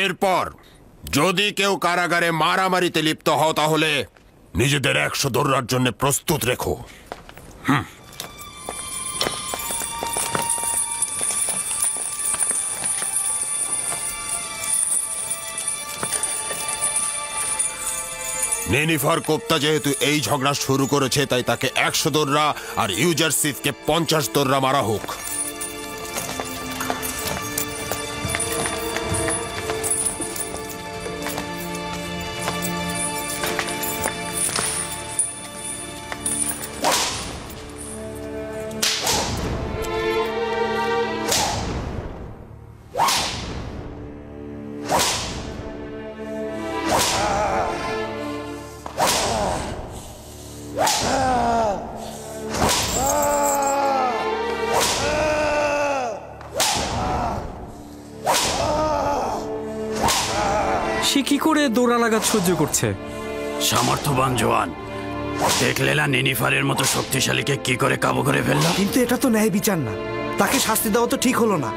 এরপর যদি কেউ কারাগারে মারামারিতে লিপ্ত হও তাহলে নিজেদের 100 দৌড়ার জন্য প্রস্তুত রেখো। নেনিফার কোপ্তা যেহেতু এই ঝগড়া শুরু করেছে তাই তাকে 100 দৌড়া আর ইউজারসিফকে 50 দৌড়া মারা হোক। সে কি করে দৌড়ালাগাত সহ্য করছে? সামর্থ্যবান জওয়ান। দেখলে না নেনিফারের মতো শক্তিশালীকে কি করে কাবু করে ফেলল। কিন্তু এটা তো ন্যায় বিচার না, তাকে শাস্তি দেওয়া তো ঠিক হলো না।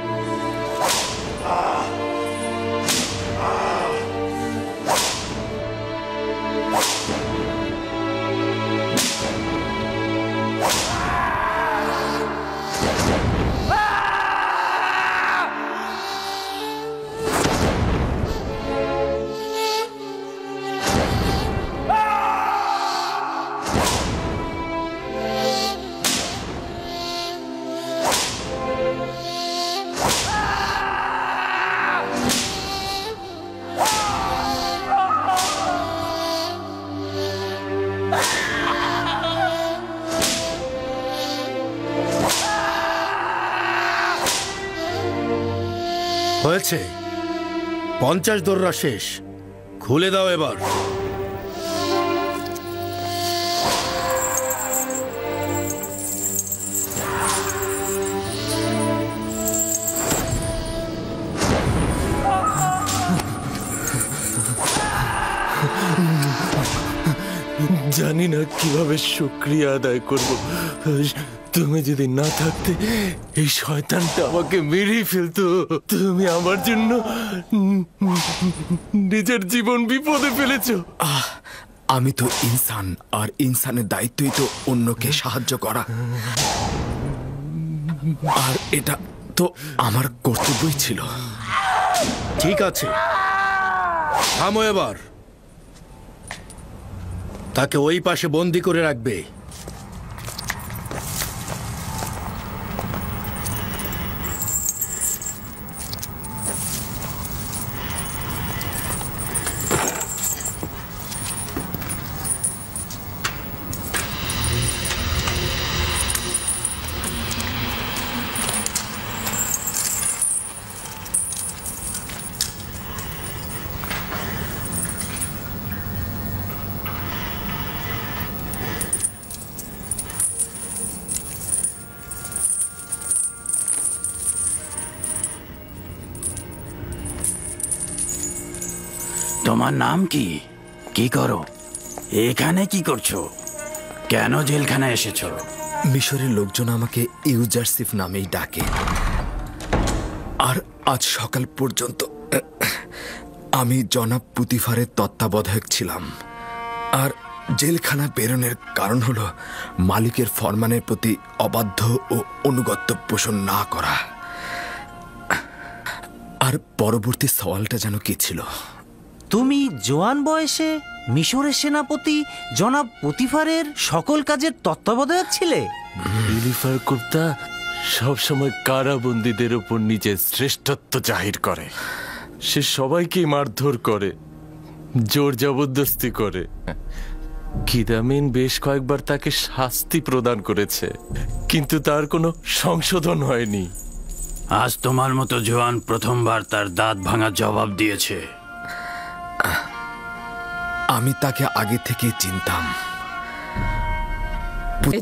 হয়েছে, 50 দৌড়া শেষ, খুলে দাও এবার। জানি না কিভাবে শুকরিয়া আদায় করব। তুমি যদি না থাকতে এই শয়তানটা আমাকে মেরেই ফেলতো। তুমি আমার জন্য নিজের জীবন বিপদে ফেলেছো। আমি তো ইনসান, আর ইনসানের দায়িত্বই তো অন্যকে সাহায্য করা, আর এটা তো আমার কর্তব্যই ছিল। ঠিক আছে, থামো এবার। তাকে ওই পাশে বন্দি করে রাখবে। তোমার নাম কি? কি করো এখানে? কি করছো? কেন জেলখানায় এসেছো? মিশরের লোকজন আমাকে ইউজারসিফ নামেই ডাকে, আর আজ সকাল পর্যন্ত আমি জনাব পুতিফারের তত্ত্বাবধায়ক ছিলাম। আর জেলখানা বেরোনোর কারণ হলো মালিকের ফরমানের প্রতি অবাধ্য ও অনুগত্য পোষণ না করা। আর পরবর্তী সওয়ালটা যেন কি ছিল? তুমি জোয়ান বয়সে মিশরের সেনাপতি জনাব পুতিফারের সকল কাজের তত্ত্বাবধায়ক ছিলে? ইলিফার কুপ্তা সবসময় কারাবন্দীদের উপর নিজের শ্রেষ্ঠত্ব জাহির করে। সে সবাইকে মারধর করে, জোর জবরদস্তি করে। কিদামিন বেশ কয়েকবার তাকে শাস্তি প্রদান করেছে, কিন্তু তার কোনো সংশোধন হয়নি। আজ তোমার মতো জওয়ান প্রথমবার তার দাঁত ভাঙার জবাব দিয়েছে। আমি তাকে আগে থেকে চিনতাম।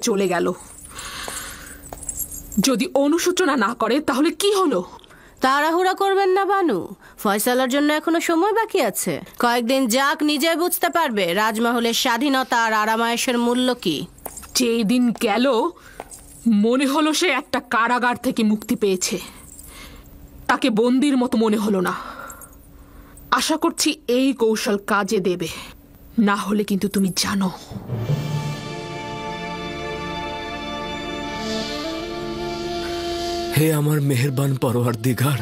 চলে গেল। যদি অনুশোচনা না করে তাহলে কি হলো? তাড়াহুড়া করবেন না বানু, ফয়সালার জন্য এখনো সময় বাকি আছে। কয়েকদিন যাক, নিজেই বুঝতে পারবে রাজমহলের স্বাধীনতা আর আরামায়েশের মূল্য কি। যেই দিন গেল মনে হলো সে একটা কারাগার থেকে মুক্তি পেয়েছে। তাকে বন্দির মতো মনে হলো না। আশা করছি এই কৌশল কাজে দেবে, না হলে কিন্তু তুমি জানো হে আমার মেহেরবান পরওয়ারদিগার,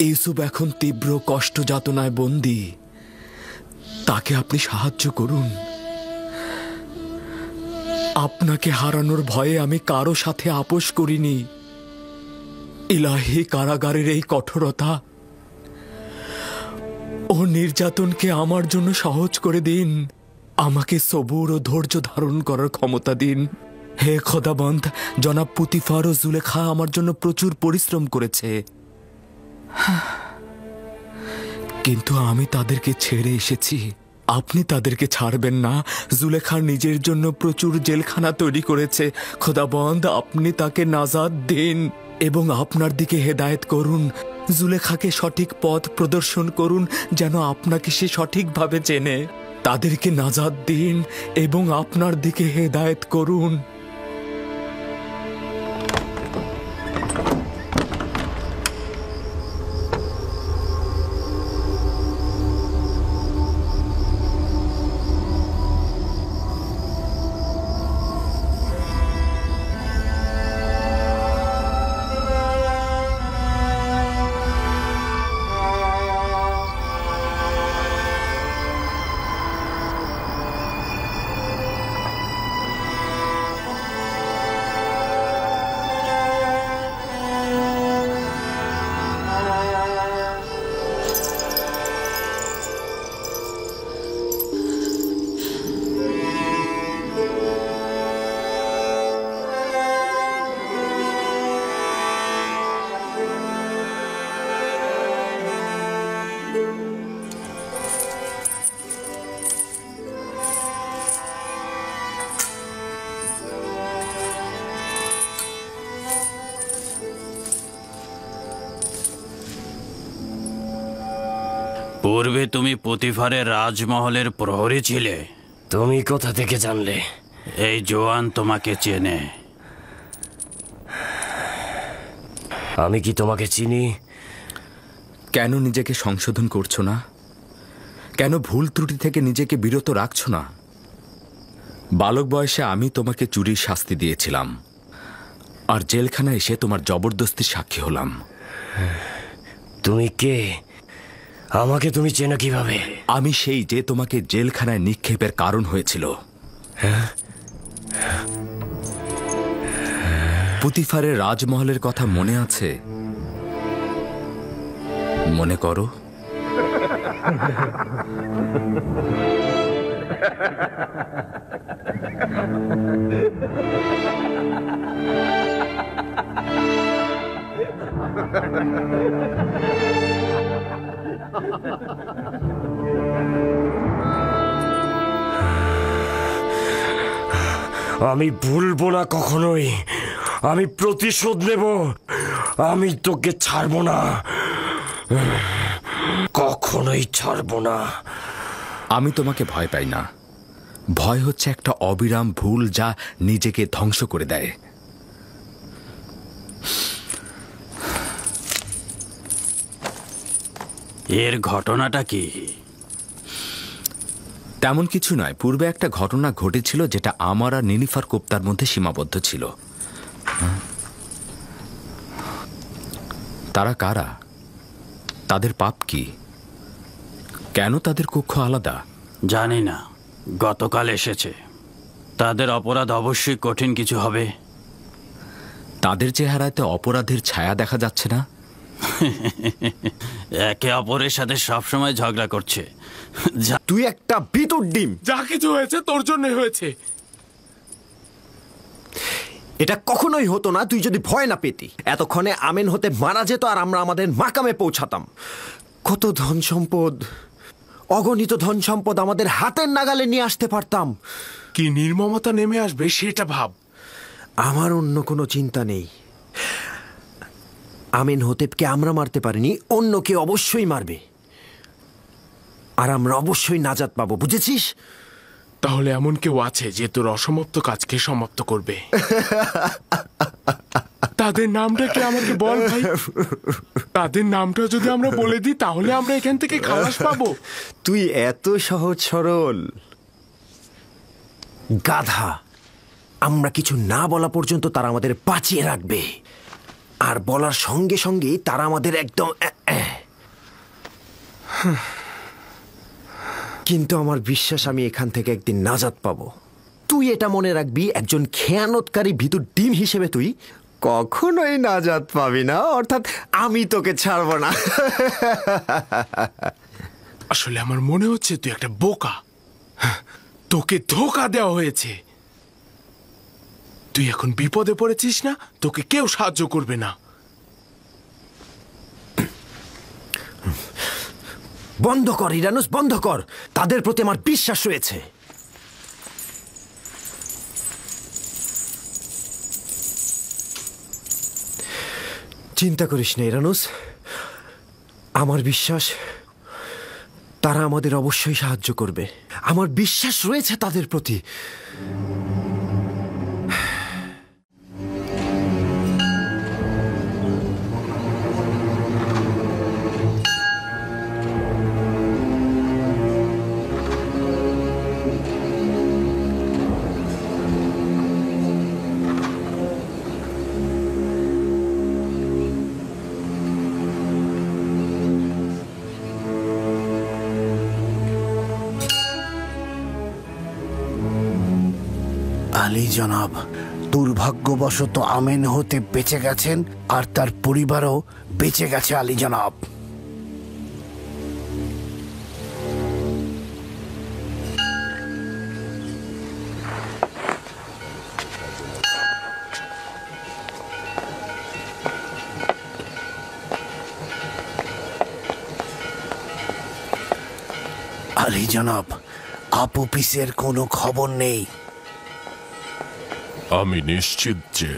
ইউসুফ এখন তীব্র কষ্ট যাতনায় বন্দী, তাকে আপনি সাহায্য করুন। আপনাকে হারানোর ভয়ে আমি কারো সাথে আপোষ করিনি। ইলাহি, কারাগারের এই কঠোরতা ও নির্যাতনকে আমার জন্য সহজ করে দিন। আমাকে সবুর ও ধৈর্য ধারণ করার ক্ষমতা দিন। হে খোদাবন্ধ, জনাব পুতিফার ও জুলেখা আমার জন্য প্রচুর পরিশ্রম করেছে, কিন্তু আমি তাদেরকে ছেড়ে এসেছি। আপনি তাদেরকে ছাড়বেন না। জুলেখা নিজের জন্য প্রচুর জেলখানা তৈরি করেছে। খোদাবন্ধ, আপনি তাকে নাজাত দিন এবং আপনার দিকে হেদায়েত করুন। জুলেখাকে সঠিক পথ প্রদর্শন করুন, যেন আপনাকে সে সঠিকভাবে চেনে। তাদেরকে নাজাত দিন এবং আপনার দিকে হেদায়েত করুন। পূর্বে তুমি পুতিফারের রাজমহলের প্রহরী ছিলে। তুমি কোথা থেকে জানলে? এই জোয়ান তোমাকে চেনে। আমি কি তোমাকে চিনি? কেন নিজেকে সংশোধন করছো না? কেন ভুল ত্রুটি থেকে নিজেকে বিরত রাখছো না? বালক বয়সে আমি তোমাকে চুরির শাস্তি দিয়েছিলাম, আর জেলখানায় এসে তোমার জবরদস্তির সাক্ষী হলাম। তুমি কে? আমাকে তুমি চেনো কিভাবে? আমি সেই যে তোমাকে জেলখানায় নিক্ষেপের কারণ হয়েছিল। পুতিফারের রাজমহলের কথা মনে আছে? মনে করো। আমি ভুলবো না কখনোই। আমি প্রতিশোধ নেব। আমি তোকে ছাড়বো না, কখনোই ছাড়বো না। আমি তোমাকে ভয় পাই না। ভয় হচ্ছে একটা অবিরাম ভুল যা নিজেকে ধ্বংস করে দেয়। এর ঘটনাটা কি? তেমন কিছু নয়। পূর্বে একটা ঘটনা ঘটেছিল যেটা আমার আর নিনিফার কোপ্তার মধ্যে সীমাবদ্ধ ছিল। তারা কারা? তাদের পাপ কি? কেন তাদের কক্ষ আলাদা? জানি না। গতকাল এসেছে। তাদের অপরাধ অবশ্যই কঠিন কিছু হবে। তাদের চেহারাতে অপরাধের ছায়া দেখা যাচ্ছে না। একে অপরের সাথে সবসময় ঝগড়া করছে। তুই একটা ভিতর ডিম। যা কিছু হয়েছে তোর জন্য হয়েছে। এটা কখনোই হতো না তুই যদি ভয় না পেতি। এতক্ষণে আমেন হতে মারা যেত আর আমরা আমাদের মাকামে পৌঁছাতাম। কত ধন সম্পদ, অগণিত ধন সম্পদ আমাদের হাতের নাগালে নিয়ে আসতে পারতাম। কি নির্মমতা নেমে আসবে সেটা ভাব। আমার অন্য কোনো চিন্তা নেই। আমেন হতেবকে আমরা মারতে পারিনি, অন্য কেউ অবশ্যই মারবে, আর আমরা অবশ্যই নাজাত পাবো, বুঝেছিস? তাহলে এমন কেউ আছে যে তোর অসমাপ্ত কাজকে সমাপ্ত করবে? তাদের নামটা কি আমাকে বল ভাই। তাদের নামটা যদি আমরা বলে দিই তাহলে আমরা এখান থেকে খালাস পাবো। তুই এত সহজ সরল গাধা। আমরা কিছু না বলা পর্যন্ত তারা আমাদের বাঁচিয়ে রাখবে, আর বলার সঙ্গে সঙ্গে তারা আমাদের একদম কিন্তু আমার বিশ্বাস আমি এখান থেকে একদিন নাজাত পাবো। তুই এটা মনে রাখবি, একজন খেয়ানতকারী ভিতর ডিম হিসেবে তুই কখনোই নাজাত পাবি না, অর্থাৎ আমি তোকে ছাড়বো না। আসলে আমার মনে হচ্ছে তুই একটা বোকা, তোকে ধোঁকা দেওয়া হয়েছে। তুই এখন বিপদে পড়েছিস না, তোকে কেউ সাহায্য করবে না। বন্ধ কর ইরানুস, বন্ধ কর। তাদের প্রতি আমার বিশ্বাস রয়েছে। চিন্তা করিস না ইরানুস, আমার বিশ্বাস তারা আমাদের অবশ্যই সাহায্য করবে। আমার বিশ্বাস রয়েছে তাদের প্রতি। আলী জনাব দুর্ভাগ্যবশত আমেন হতে বেঁচে গেছেন, আর তার পরিবারও বেঁচে গেছে আলী জনাব। আলী জনাব আপুপিসের কোনো খবর নেই। আমি নিশ্চিত যে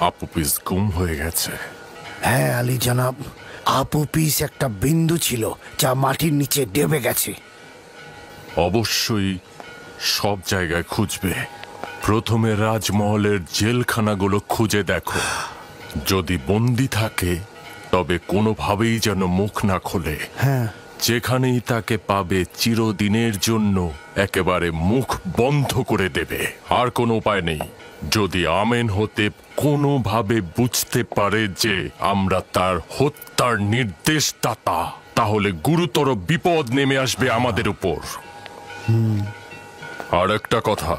আপুপিস গুম হয়ে গেছে। হ্যাঁ আলী জনাব, আপুপিস একটা বিন্দু ছিল যা মাটির নিচে ডেবে গেছে। অবশ্যই সব জায়গায় খুঁজবে। প্রথমে রাজমহলের জেলখানাগুলো খুঁজে দেখো, যদি বন্দি থাকে তবে কোনোভাবেই যেন মুখ না খোলে। হ্যাঁ, যেখানেই তাকে পাবে চিরদিনের জন্য একেবারে মুখ বন্ধ করে দেবে। আর কোনো উপায় নেই। যদি আমেন হতে কোনোভাবে বুঝতে পারে যে আমরা তার হত্যার নির্দেশদাতা, তাহলে গুরুতর বিপদ নেমে আসবে আমাদের উপর। আর একটা কথা,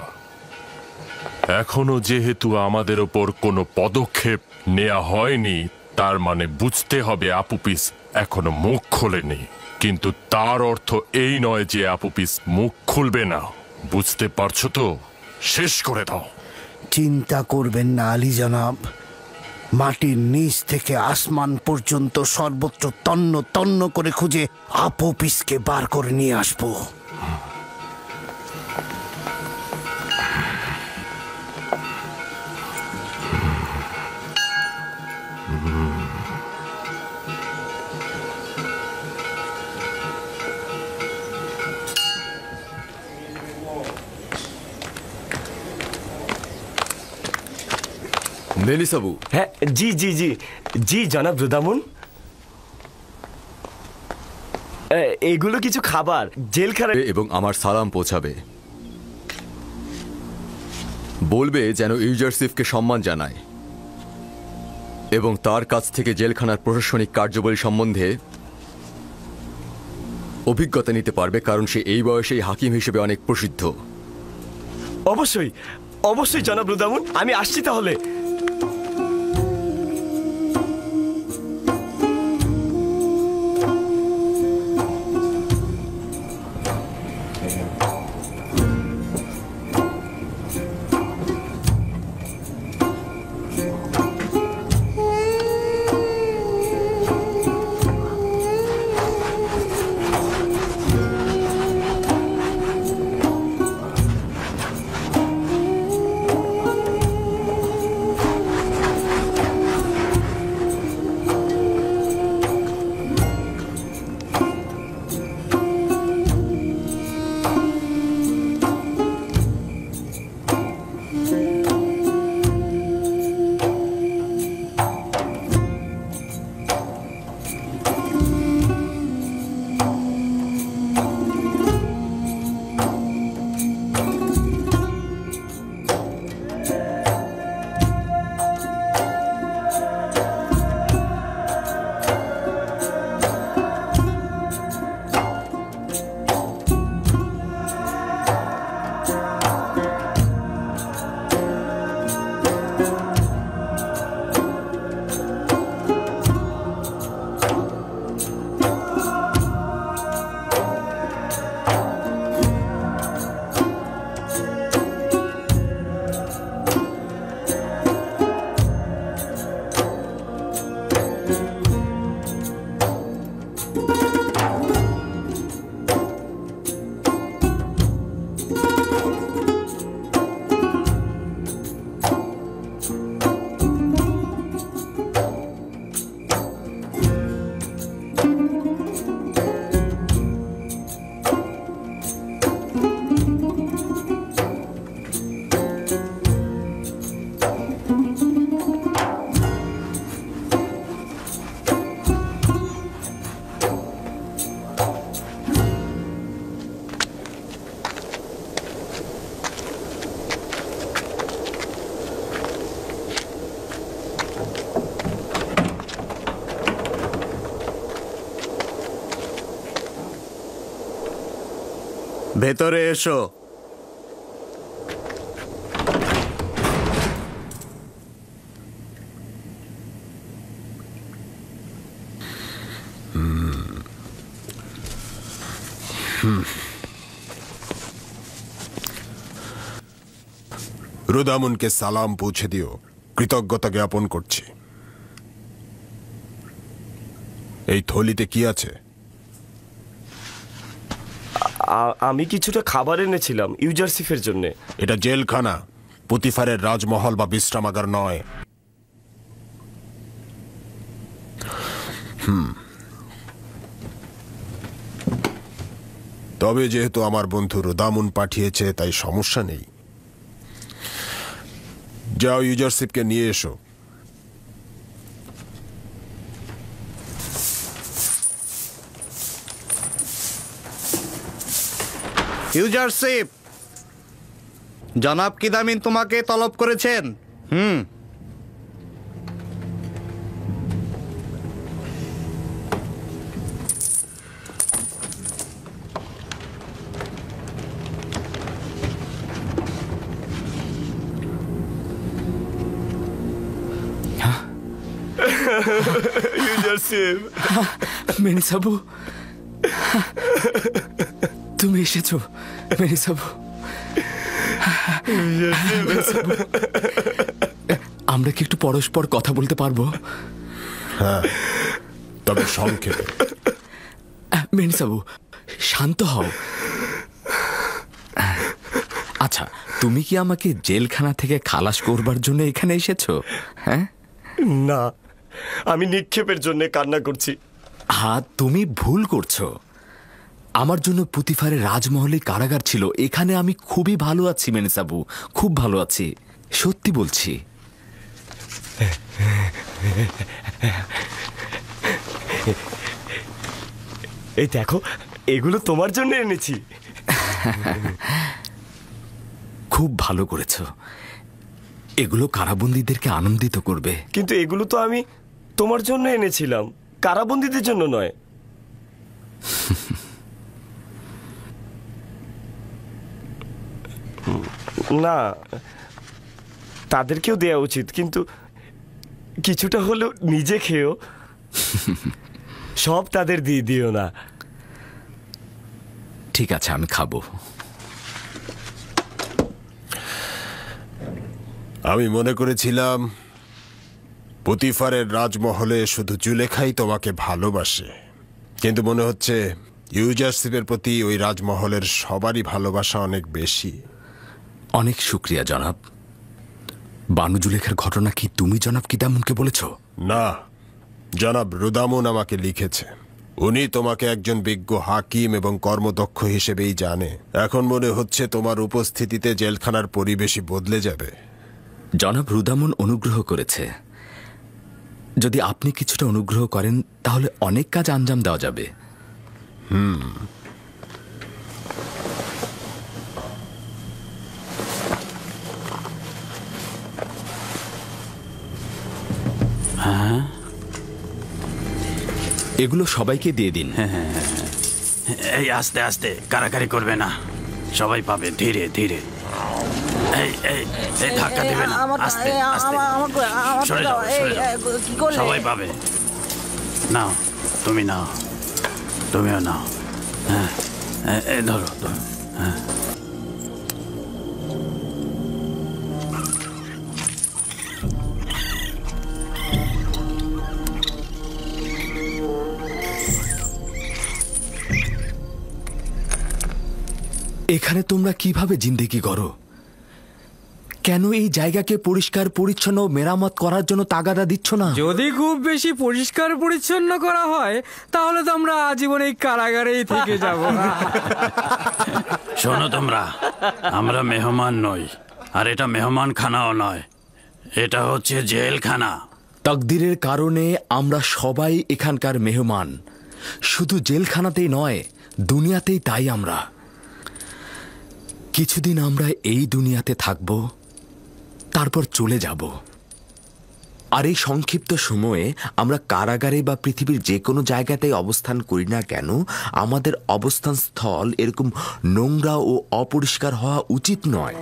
এখনো যেহেতু আমাদের উপর কোনো পদক্ষেপ নেওয়া হয়নি, তার মানে বুঝতে হবে আপুপিস এখনো মুখ খোলেনি। কিন্তু তার অর্থ এই নয় যে আপুপিস মুখ খুলবে না। বুঝতে পারছো তো? শেষ করে দাও। চিন্তা করবেন না আলী জনাব, মাটির নিচ থেকে আসমান পর্যন্ত সর্বত্র তন্ন তন্ন করে খুঁজে আপুপিসকে বার করে নিয়ে আসবো। মেলিসাবু। হ্যাঁ, জি জি জি জি জনাব রুদামুন। এগুলো কিছু খাবার জেলখানা এবং আমার সালাম পৌঁছাবে। বলবে যেন ইউজারসিফকে সম্মান জানায় এবং তার কাছ থেকে জেলখানার প্রশাসনিক কার্যাবলী সম্বন্ধে অভিজ্ঞতা নিতে পারবে, কারণ সে এই বয়সেই হাকিম হিসেবে অনেক প্রসিদ্ধ। অবশ্যই অবশ্যই জনাব রুদামুন, আমি আসছি তাহলে। ভেতরে এসো। রুদামুনকে সালাম পৌঁছে দিও, কৃতজ্ঞতা জ্ঞাপন করছি। এই থলিতে কি আছে? আমি কিছুটা খাবার এনেছিলাম ইউজারসিফের জন্য। এটা জেলখানা, পুতিফারের রাজমহল বা বিশ্রামাগার নয়। তবে যেহেতু আমার বন্ধু রুদামুন পাঠিয়েছে তাই সমস্যা নেই। যাও ইউজারসিফকে নিয়ে এসো। ইউজারশিপ, জনাব কিদামিন তোমাকে তলব করেছেন। ইউজারশিপ, মেনিসাবু, তুমি এসেছো মেনিসাবু। আমরা কি একটু পরস্পর কথা বলতে পারবো? হ্যাঁ, তবে সংক্ষেপে। মেনিসাবু, শান্ত হও। আচ্ছা, তুমি কি আমাকে জেলখানা থেকে খালাস করবার জন্য এখানে এসেছো? হ্যাঁ না, আমি নিক্ষেপের জন্য কান্না করছি। হ্যাঁ, তুমি ভুল করছো। আমার জন্য পুতিফারের রাজমহলে কারাগার ছিল, এখানে আমি খুবই ভালো আছি মেনিসাবু, খুব ভালো আছি, সত্যি বলছি। এই দেখো, এগুলো তোমার জন্য এনেছি। খুব ভালো করেছো, এগুলো কারাবন্দীদেরকে আনন্দিত করবে। কিন্তু এগুলো তো আমি তোমার জন্য এনেছিলাম, কারাবন্দীদের জন্য নয়। না, তাদেরকেও দেওয়া উচিত, কিন্তু কিছুটা হলেও নিজে খেয়েও। সব তাদের দিয়ে দিও না। ঠিক আছে, আমি খাবো। আমি মনে করেছিলাম পুতিফারের রাজমহলে শুধু জুলেখাই তোমাকে ভালোবাসে, কিন্তু মনে হচ্ছে ইউজারশিপের প্রতি ওই রাজমহলের সবারই ভালোবাসা অনেক বেশি। অনেক শুক্রিয়া জনাব। বানু জুলেখার ঘটনা কি তুমি জনাব কিদামুনকে বলেছ? না, জনাব রুদামুন আমাকে লিখেছে। উনি তোমাকে একজন বিজ্ঞ হাকিম এবং কর্মদক্ষ হিসেবেই জানে। এখন মনে হচ্ছে তোমার উপস্থিতিতে জেলখানার পরিবেশই বদলে যাবে। জনাব রুদামুন অনুগ্রহ করেছে। যদি আপনি কিছুটা অনুগ্রহ করেন তাহলে অনেক কাজ আঞ্জাম দেওয়া যাবে। হ্যাঁ, এগুলো সবাইকে দিয়ে দিন। এই আস্তে আস্তে, কারাকারি করবে না, সবাই পাবে, ধীরে ধীরে। এই এই এই ধাক্কা দিবে না, আস্তে আস্তে সরে যাও, সরে যাও, সবাই পাবে। নাও, তুমি নাও, তুমিও নাও। হ্যাঁ, এই ধরো, হ্যাঁ। এখানে তোমরা কিভাবে জিন্দেগি করো? কেন এই জায়গাকে পরিষ্কার পরিচ্ছন্ন মেরামত করার জন্য তাগাদা দিচ্ছ না? যদি খুব বেশি পরিষ্কার পরিচ্ছন্ন করা হয় তাহলে তো আমরা আজীবন এই কারাগারেই থেকে যাব। শোনো তোমরা, আমরা মেহমান নই, আর এটা মেহমান খানাও নয়, এটা হচ্ছে জেলখানা। তাকদিরের কারণে আমরা সবাই এখানকার মেহমান, শুধু জেলখানাতেই নয়, দুনিয়াতেই। তাই আমরা কিছুদিন আমরা এই দুনিয়াতে থাকব, তারপর চলে যাব। আর এই সংক্ষিপ্ত সময়ে আমরা কারাগারে বা পৃথিবীর যে কোনো জায়গাতেই অবস্থান করি না কেন, আমাদের অবস্থান স্থল এরকম নোংরা ও অপরিষ্কার হওয়া উচিত নয়।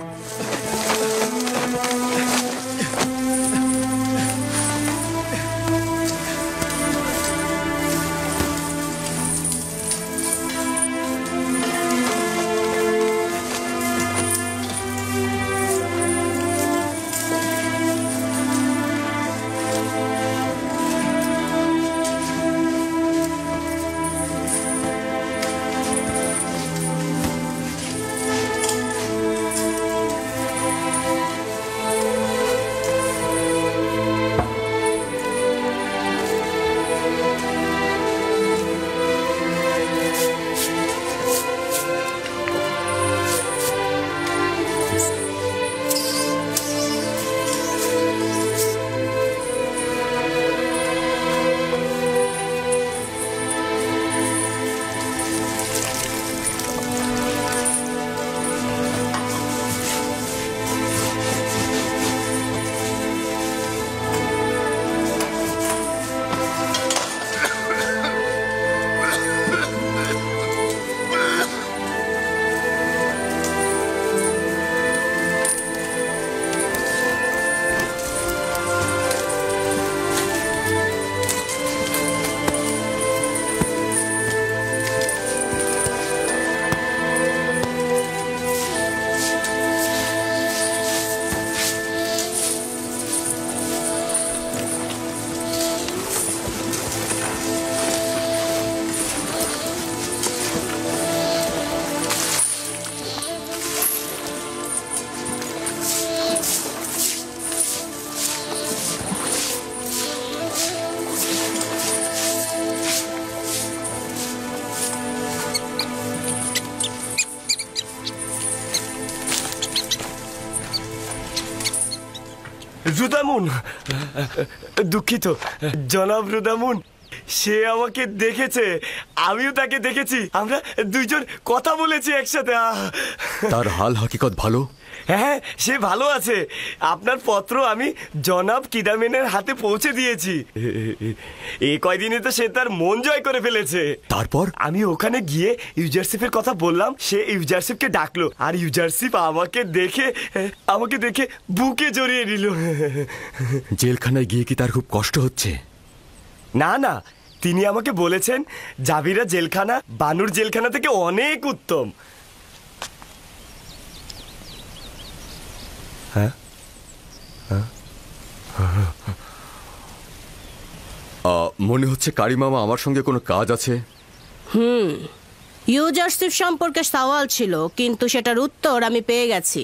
রুদামুন, দুঃখিত জনাব রুদামুন, সে আমাকে দেখেছে, আমিও তাকে দেখেছি, আমরা দুইজন কথা বলেছি একসাথে। তার হাল হাকিকত ভালো? হ্যাঁ, সে ভালো আছে। আপনার পত্র আমি জনাব কিদামেনের হাতে পৌঁছে দিয়েছি। এই কয়দিনে তো সে তার মন জয় করে ফেলেছে। তারপর আমি ওখানে গিয়ে ইউজারশিপের কথা বললাম, সে ইউজারশিপকে ডাকলো, আর ইউজারশিপ আমাকে দেখে বুকে জড়িয়ে নিল। জেলখানায় গিয়ে কি তার খুব কষ্ট হচ্ছে? না না, তিনি আমাকে বলেছেন জাবিরা জেলখানা বানুর জেলখানা থেকে অনেক উত্তম। মনে হচ্ছে কারি মামা আমার সঙ্গে কোনো কাজ আছে। ইউজারশিপ সম্পর্কে সওয়াল ছিল, কিন্তু সেটার উত্তর আমি পেয়ে গেছি।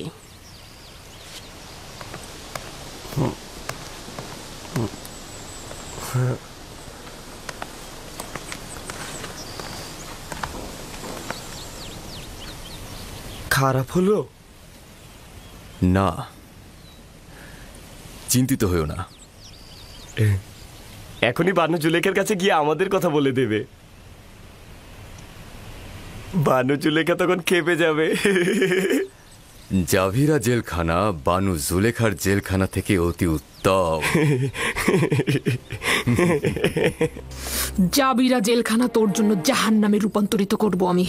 খারাপ হলো না, চিন্তিত হয়েও না। এখনই বানু জুলেখার কাছে গিয়ে আমাদের কথা বলে দেবে। বানু জুলেখা তখন খেপে যাবে। জাভিরা জেলখানা বানু জুলেখার জেলখানা থেকে অতি উত্তম। জাবিরা জেলখানা তোর জন্য জাহান্নামে রূপান্তরিত করব আমি।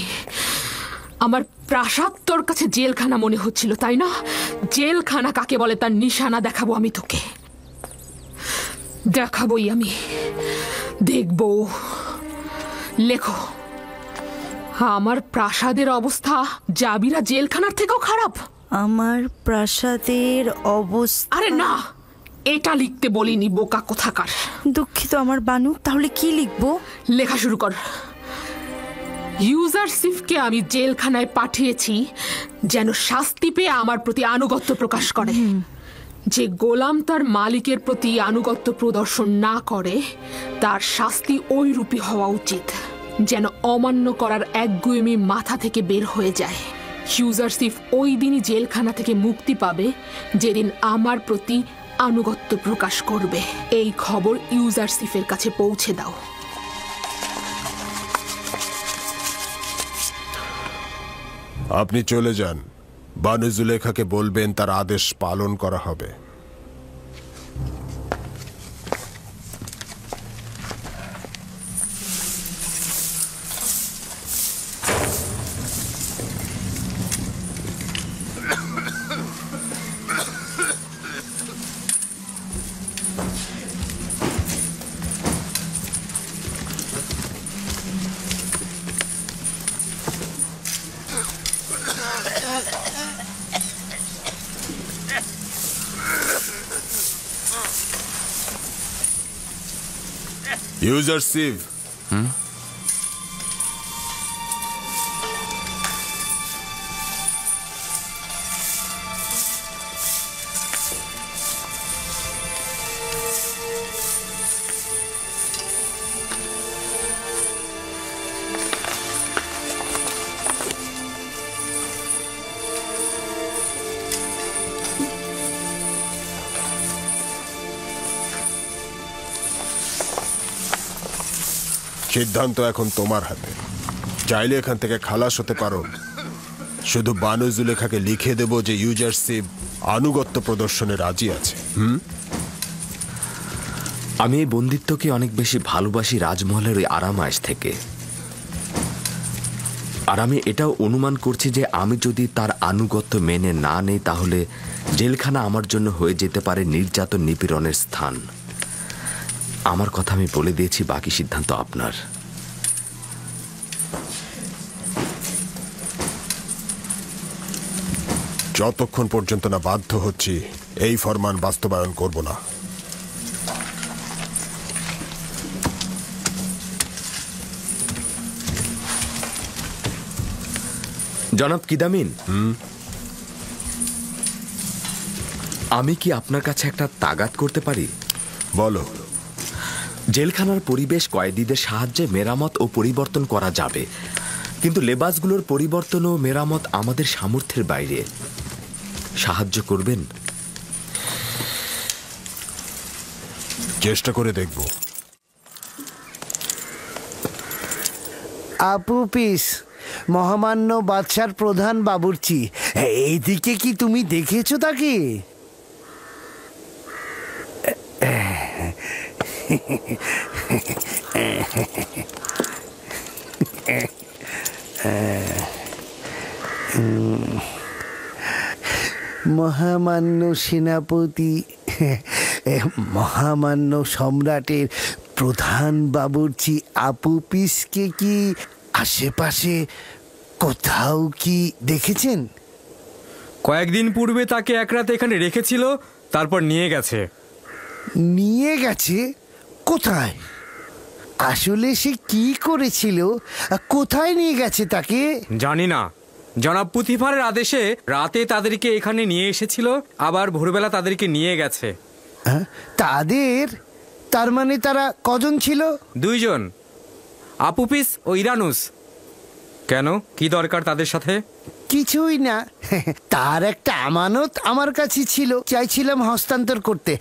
আমার প্রাসাদ তোর কাছে জেলখানা মনে হচ্ছিল, তাই না? জেলখানা কাকে বলে তার নিশানা দেখাবো আমি তোকে, দেখাবোই আমি, দেখবো। লেখো, আমার প্রাসাদের অবস্থা জাবিরা জেলখানার থেকেও খারাপ। আমার প্রাসাদের অবস্থা? আরে না, এটা লিখতে বলিনি, বোকা কোথাকার। দুঃখিত আমার বানু, তাহলে কি লিখবো? লেখা শুরু কর। ইউজারসিফকে আমি জেলখানায় পাঠিয়েছি যেন শাস্তি পেয়ে আমার প্রতি আনুগত্য প্রকাশ করে। যে গোলাম তার মালিকের প্রতি আনুগত্য প্রদর্শন না করে তার শাস্তি ওই রূপী হওয়া উচিত যেন অমান্য করার একগুয়েমি মাথা থেকে বের হয়ে যায়। ইউজারসিফ ওই দিনই জেলখানা থেকে মুক্তি পাবে যেদিন আমার প্রতি আনুগত্য প্রকাশ করবে। এই খবর ইউজারসিফের কাছে পৌঁছে দাও। আপনি চলে যান, বানু জুলেখাকে বলবেন তার আদেশ পালন করা হবে। ইউজারসিফ, সিদ্ধান্ত এখন তোমার হাতে। চাইলে এখান থেকে খালাস হতে পারো, শুধু বানু জুলেখাকে লিখে দেব যে ইউজারসিফ আনুগত্য প্রদর্শনে রাজি আছে। আমি এই বন্দিত্বকে অনেক বেশি ভালোবাসি রাজমহলের ওই আরামায়েশ থেকে। আর আমি এটাও অনুমান করছি যে আমি যদি তার আনুগত্য মেনে না নেই তাহলে জেলখানা আমার জন্য হয়ে যেতে পারে নির্যাতন নিপীড়নের স্থান। আমার কথা আমি বলে দিয়েছি, বাকি সিদ্ধান্ত আপনার। যতক্ষণ পর্যন্ত না বাধ্য হচ্ছি এই ফরমান বাস্তবায়ন করব না। জনাব কিদামিন, আমি কি আপনার কাছে একটা তাগাদ করতে পারি? বলো। জেলখানার পরিবেশ কয়েদিদের সাহায্যে মেরামত ও পরিবর্তন করা যাবে, কিন্তু লেবাসগুলোর পরিবর্তন ও মেরামত আমাদের সামর্থ্যের বাইরে। সাহায্য করবেন? চেষ্টা করে দেখব। আপু পিস, মহামান্য বাদশার প্রধান বাবুর্চি, এইদিকে কি তুমি দেখেছো তাকে? মহামান্য সেনাপতি, মহামান্য সম্রাটের প্রধান বাবুর্চি আপু পিসকে কি আশেপাশে কোথাও কি দেখেছেন? কয়েকদিন পূর্বে তাকে এক রাত এখানে রেখেছিল, তারপর নিয়ে গেছে। নিয়ে গেছে? কোথায়? আসলে সে কি করেছিল? কোথায় নিয়ে গেছে তাকে? জানি না। জনাব পুতিফারের আদেশে রাতে তাদেরকে এখানে নিয়ে এসেছিল, আবার ভোরবেলা তাদেরকে নিয়ে গেছে। তাদের? তার মানে তারা কজন ছিল? 2 জন, আপুপিস ও ইরানুস। কেন, কি দরকার তাদের সাথে? কিছুই না, তার একটা আমানত আমার কাছে ছিল, চাইছিলাম হস্তান্তর করতে।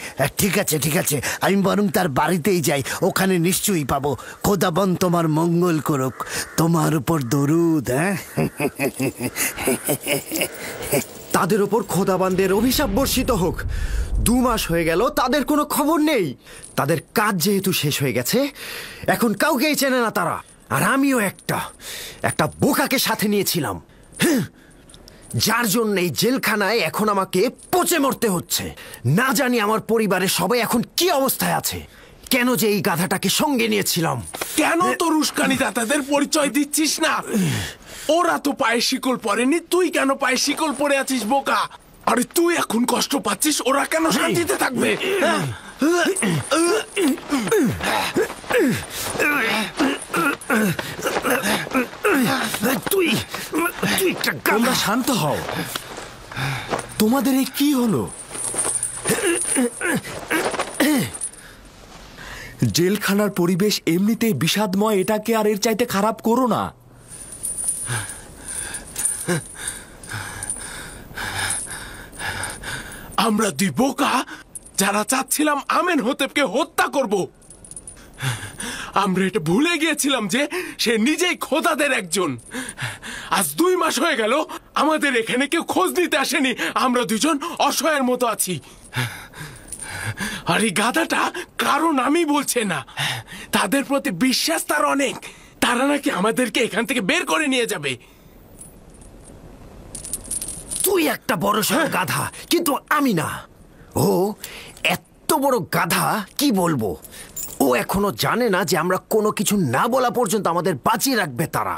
ঠিক আছে ঠিক আছে, আমি বরং তার বাড়িতেই যাই, ওখানে নিশ্চয়ই পাবো। খোদাবন তোমার মঙ্গল করুক, তোমার উপর দরুদ। তাদের ওপর খোদাবানদের অভিশাপ বর্ষিত হোক। 2 মাস হয়ে গেল, তাদের কোনো খবর নেই। তাদের কাজ যেহেতু শেষ হয়ে গেছে, এখন কাউকেই চেনে না তারা। আর আমিও একটা বোকাকে সাথে নিয়েছিলাম, যার জন্য এই জেলখানায় এখন আমাকে পচে মরতে হচ্ছে। না জানি আমার পরিবারের সবাই এখন কি অবস্থায় আছে। কেন যে এই গাধাটাকে সঙ্গে নিয়েছিলাম। কেন তোর উস্কানি দাতাদের পরিচয় দিচ্ছিস না? ওরা তো পায়ে শিকল পরেনি, তুই কেন পায়ে শিকল পরে আছিস বোকা? আরে তুই এখন কষ্ট পাচ্ছিস, ওরা কেন শান্তিতে থাকবে? শান্ত হও। তোমাদের এই কি হলো? জেলখানার পরিবেশ এমনিতেই বিষাদময়, এটাকে আর এর চাইতে খারাপ করো না। আমরা দুই বোকা যারা চাচ্ছিলাম আমেন হোতেবকে হত্যা করব, আমরা এটা ভুলে গিয়েছিলাম যে সে নিজেই খোদাদের একজন। আজ 2 মাস হয়ে গেল আমাদের এখানে কেউ খোঁজ নিতে আসেনি, আমরা দুজন অসহায়ের মতো আছি। আর এই গাধাটা কারো নামই বলছে না। তাদের প্রতি বিশ্বাস তার অনেক, তারা নাকি আমাদেরকে এখান থেকে বের করে নিয়ে যাবে। তুই একটা বড় সড় গাধা, কিন্তু আমি না। ও এত বড় গাধা কি বলবো, ও এখনো জানে না যে আমরা কোনো কিছু না বলা পর্যন্ত আমাদের বাঁচিয়ে রাখবে তারা,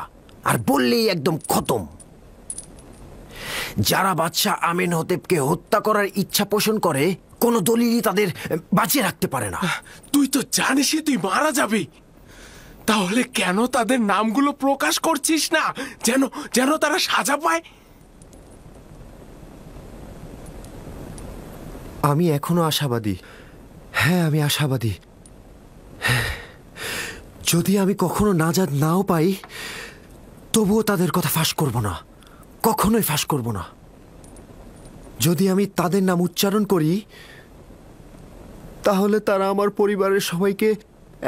আর বললেই একদম খতম। যারা বাদশাহ আমেন হোতেবকে হত্যা করার ইচ্ছা পোষণ করে কোনো দলিলই তাদের বাঁচিয়ে রাখতে পারে না। তুই তো জানিসই তুই মারা যাবি, তাহলে কেন তাদের নামগুলো প্রকাশ করছিস না, যেন যেন তারা সাজা পায়? আমি এখনো আশাবাদী। হ্যাঁ, আমি আশাবাদী। যদি আমি কখনো নাজাত নাও পাই, তবুও তাদের কথা ফাঁস করব না, কখনোই ফাঁস করব না। যদি আমি তাদের নাম উচ্চারণ করি, তাহলে তারা আমার পরিবারের সবাইকে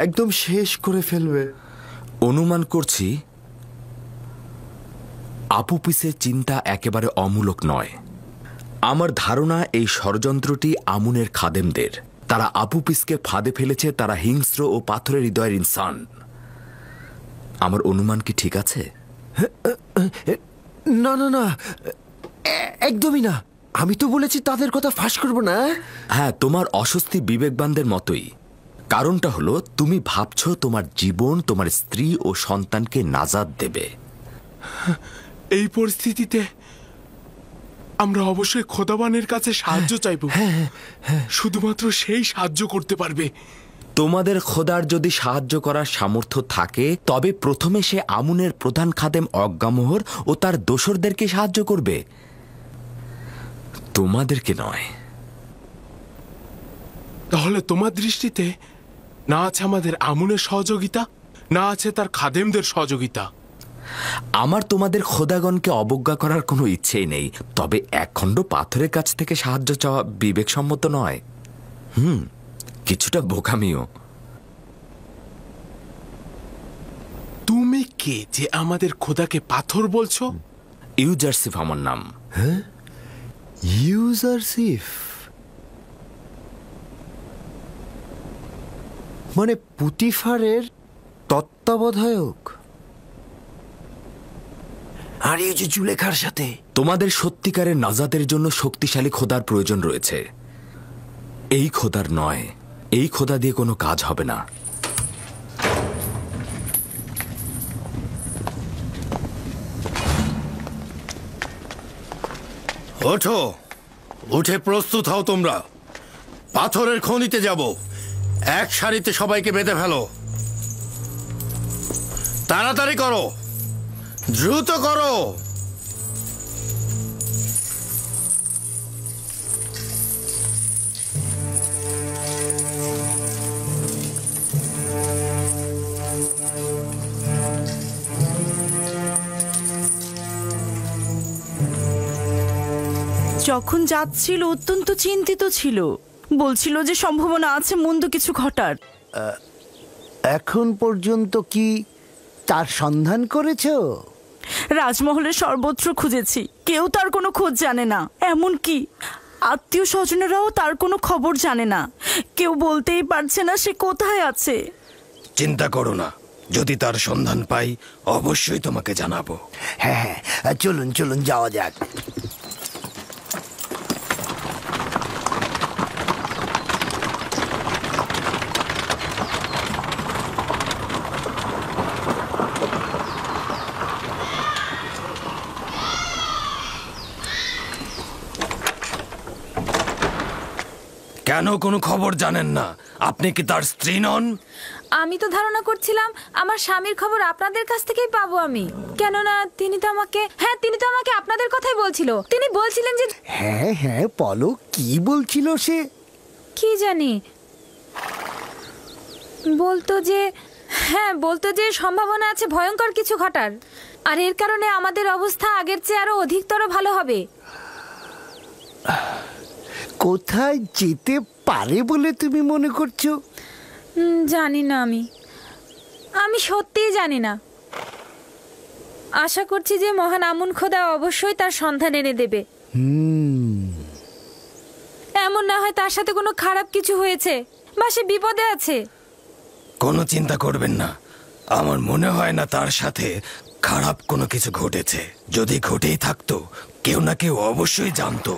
একদম শেষ করে ফেলবে। অনুমান করছি আপুপিসের চিন্তা একেবারে অমূলক নয়। আমার ধারণা এই ষড়যন্ত্রটি আমুনের খাদেমদের। তারা আপুপিসকে ফাঁদে ফেলেছে, তারা হিংস্র ও পাথরের হৃদয়ের ইনসান। আমার অনুমান কি ঠিক আছে? না না না, একদমই না। আমি তো বলেছি তাদের কথা ফাঁস করব না। হ্যাঁ, তোমার অস্বস্তি বিবেকবানদের মতোই। কারণটা হলো তুমি ভাবছো তোমার জীবন তোমার স্ত্রী ও সন্তানকে নাজাত দেবে। এই পরিস্থিতিতে আমরা অবশ্যই খোদাবানের কাছে সাহায্য চাইব। শুধুমাত্র সেই সাহায্য করতে পারবে। তোমাদের খোদার যদি সাহায্য করার সামর্থ্য থাকে, তবে প্রথমে সে আমুনের প্রধান খাদেম অজ্ঞামোহর ও তার দোসরদেরকে সাহায্য করবে, তোমাদেরকে নয়। তাহলে তোমার দৃষ্টিতে না আছে আমাদের আমুনের সহযোগিতা, না আছে তার খাদেমদের সহযোগিতা। আমার তোমাদের খোদাগণকে অবজ্ঞা করার কোনো ইচ্ছেই নেই, তবে এক খণ্ড পাথরের কাছ থেকে সাহায্য চাওয়া বিবেকসম্মত নয়। কিছুটা বোকামিও। তুমি কে যে আমাদের খোদাকে পাথর বলছো? ইউজারসিফ আমার নাম। হ্যাঁ, ইউজারসিফ মানে পুতিফারের তত্ত্বাবধায়ক। আর এই যে জুলেখার সাথে তোমাদের সত্যিকারের নাজাতের জন্য শক্তিশালী খোদার প্রয়োজন রয়েছে। এই খোদার নয়, এই খোদা দিয়ে কোনো কাজ হবে না। ওঠো, উঠে প্রস্তুত হও তোমরা। পাথরের খনিতে যাব। এক সারিতে সবাইকে বেঁধে ফেলো। তাড়াতাড়ি করো, দ্রুত করো। যখন যাচ্ছিল অত্যন্ত চিন্তিত ছিল, বলছিল যে সম্ভাবনা আছে মন্দ কিছু ঘটার। এখন পর্যন্ত কি তার সন্ধান করেছো? রাজমহলের সর্বত্র খুঁজেছি, কেউ তার কোনো খোঁজ জানে না। এমনকি আত্মীয় স্বজনেরাও তার কোনো খবর জানে না। কেউ বলতেই পারছে না সে কোথায় আছে। চিন্তা করো না, যদি তার সন্ধান পাই অবশ্যই তোমাকে জানাবো। হ্যাঁ হ্যাঁ, চলুন চলুন যাওয়া যাক। কেন কোনো খবর জানেন না? আপনি কি তার স্ত্রী নন? আমি তো ধারণা করছিলাম আমার স্বামীর খবর আপনাদের কাছ থেকেই পাবো আমি, কেননা তিনি তো আমাকে আপনাদের কথাই বলছিল। তিনি বলছিলেন যে হ্যাঁ হ্যাঁ বলো, কি বলছিল সে? কি জানি, বলতো যে সম্ভাবনা আছে ভয়ঙ্কর কিছু ঘটার, আর এর কারণে আমাদের অবস্থা আগের চেয়ে আরো অধিকতর ভালো হবে। কোথায় যেতে পারে বলে তুমি মনে করছো? জানি না, আমি সত্যিই জানি না। আশা করছি যে মহান আমুন খোদা অবশ্যই তার সন্ধান এনে দেবে। এমন না হয় তার সাথে কোনো খারাপ কিছু হয়েছে বা সে বিপদে আছে। কোনো চিন্তা করবেন না, আমার মনে হয় না তার সাথে খারাপ কোনো কিছু ঘটেছে। যদি ঘটেই থাকতো কেউ না কেউ অবশ্যই জানতো।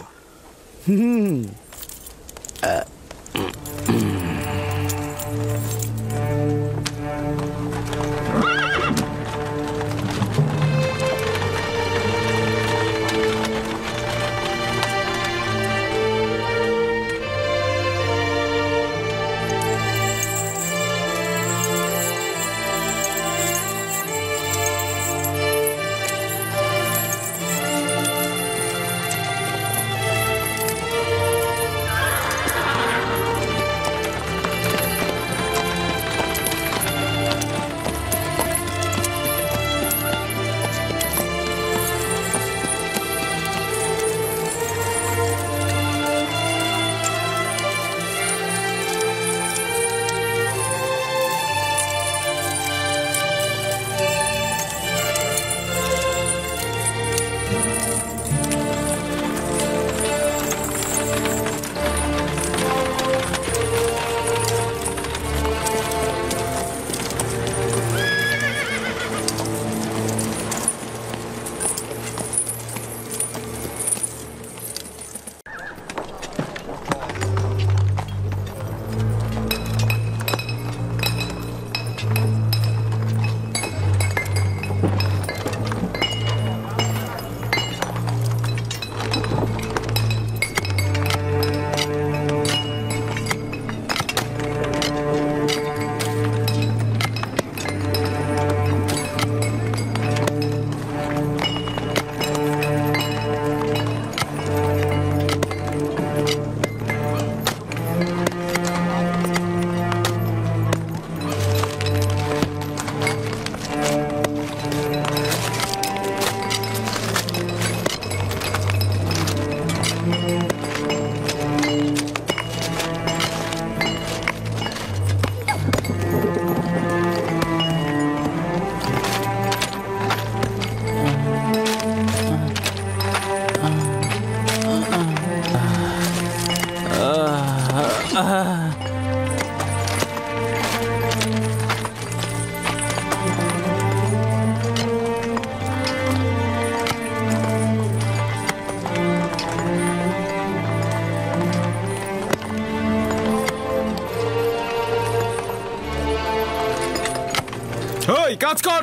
ওই কাজ কর,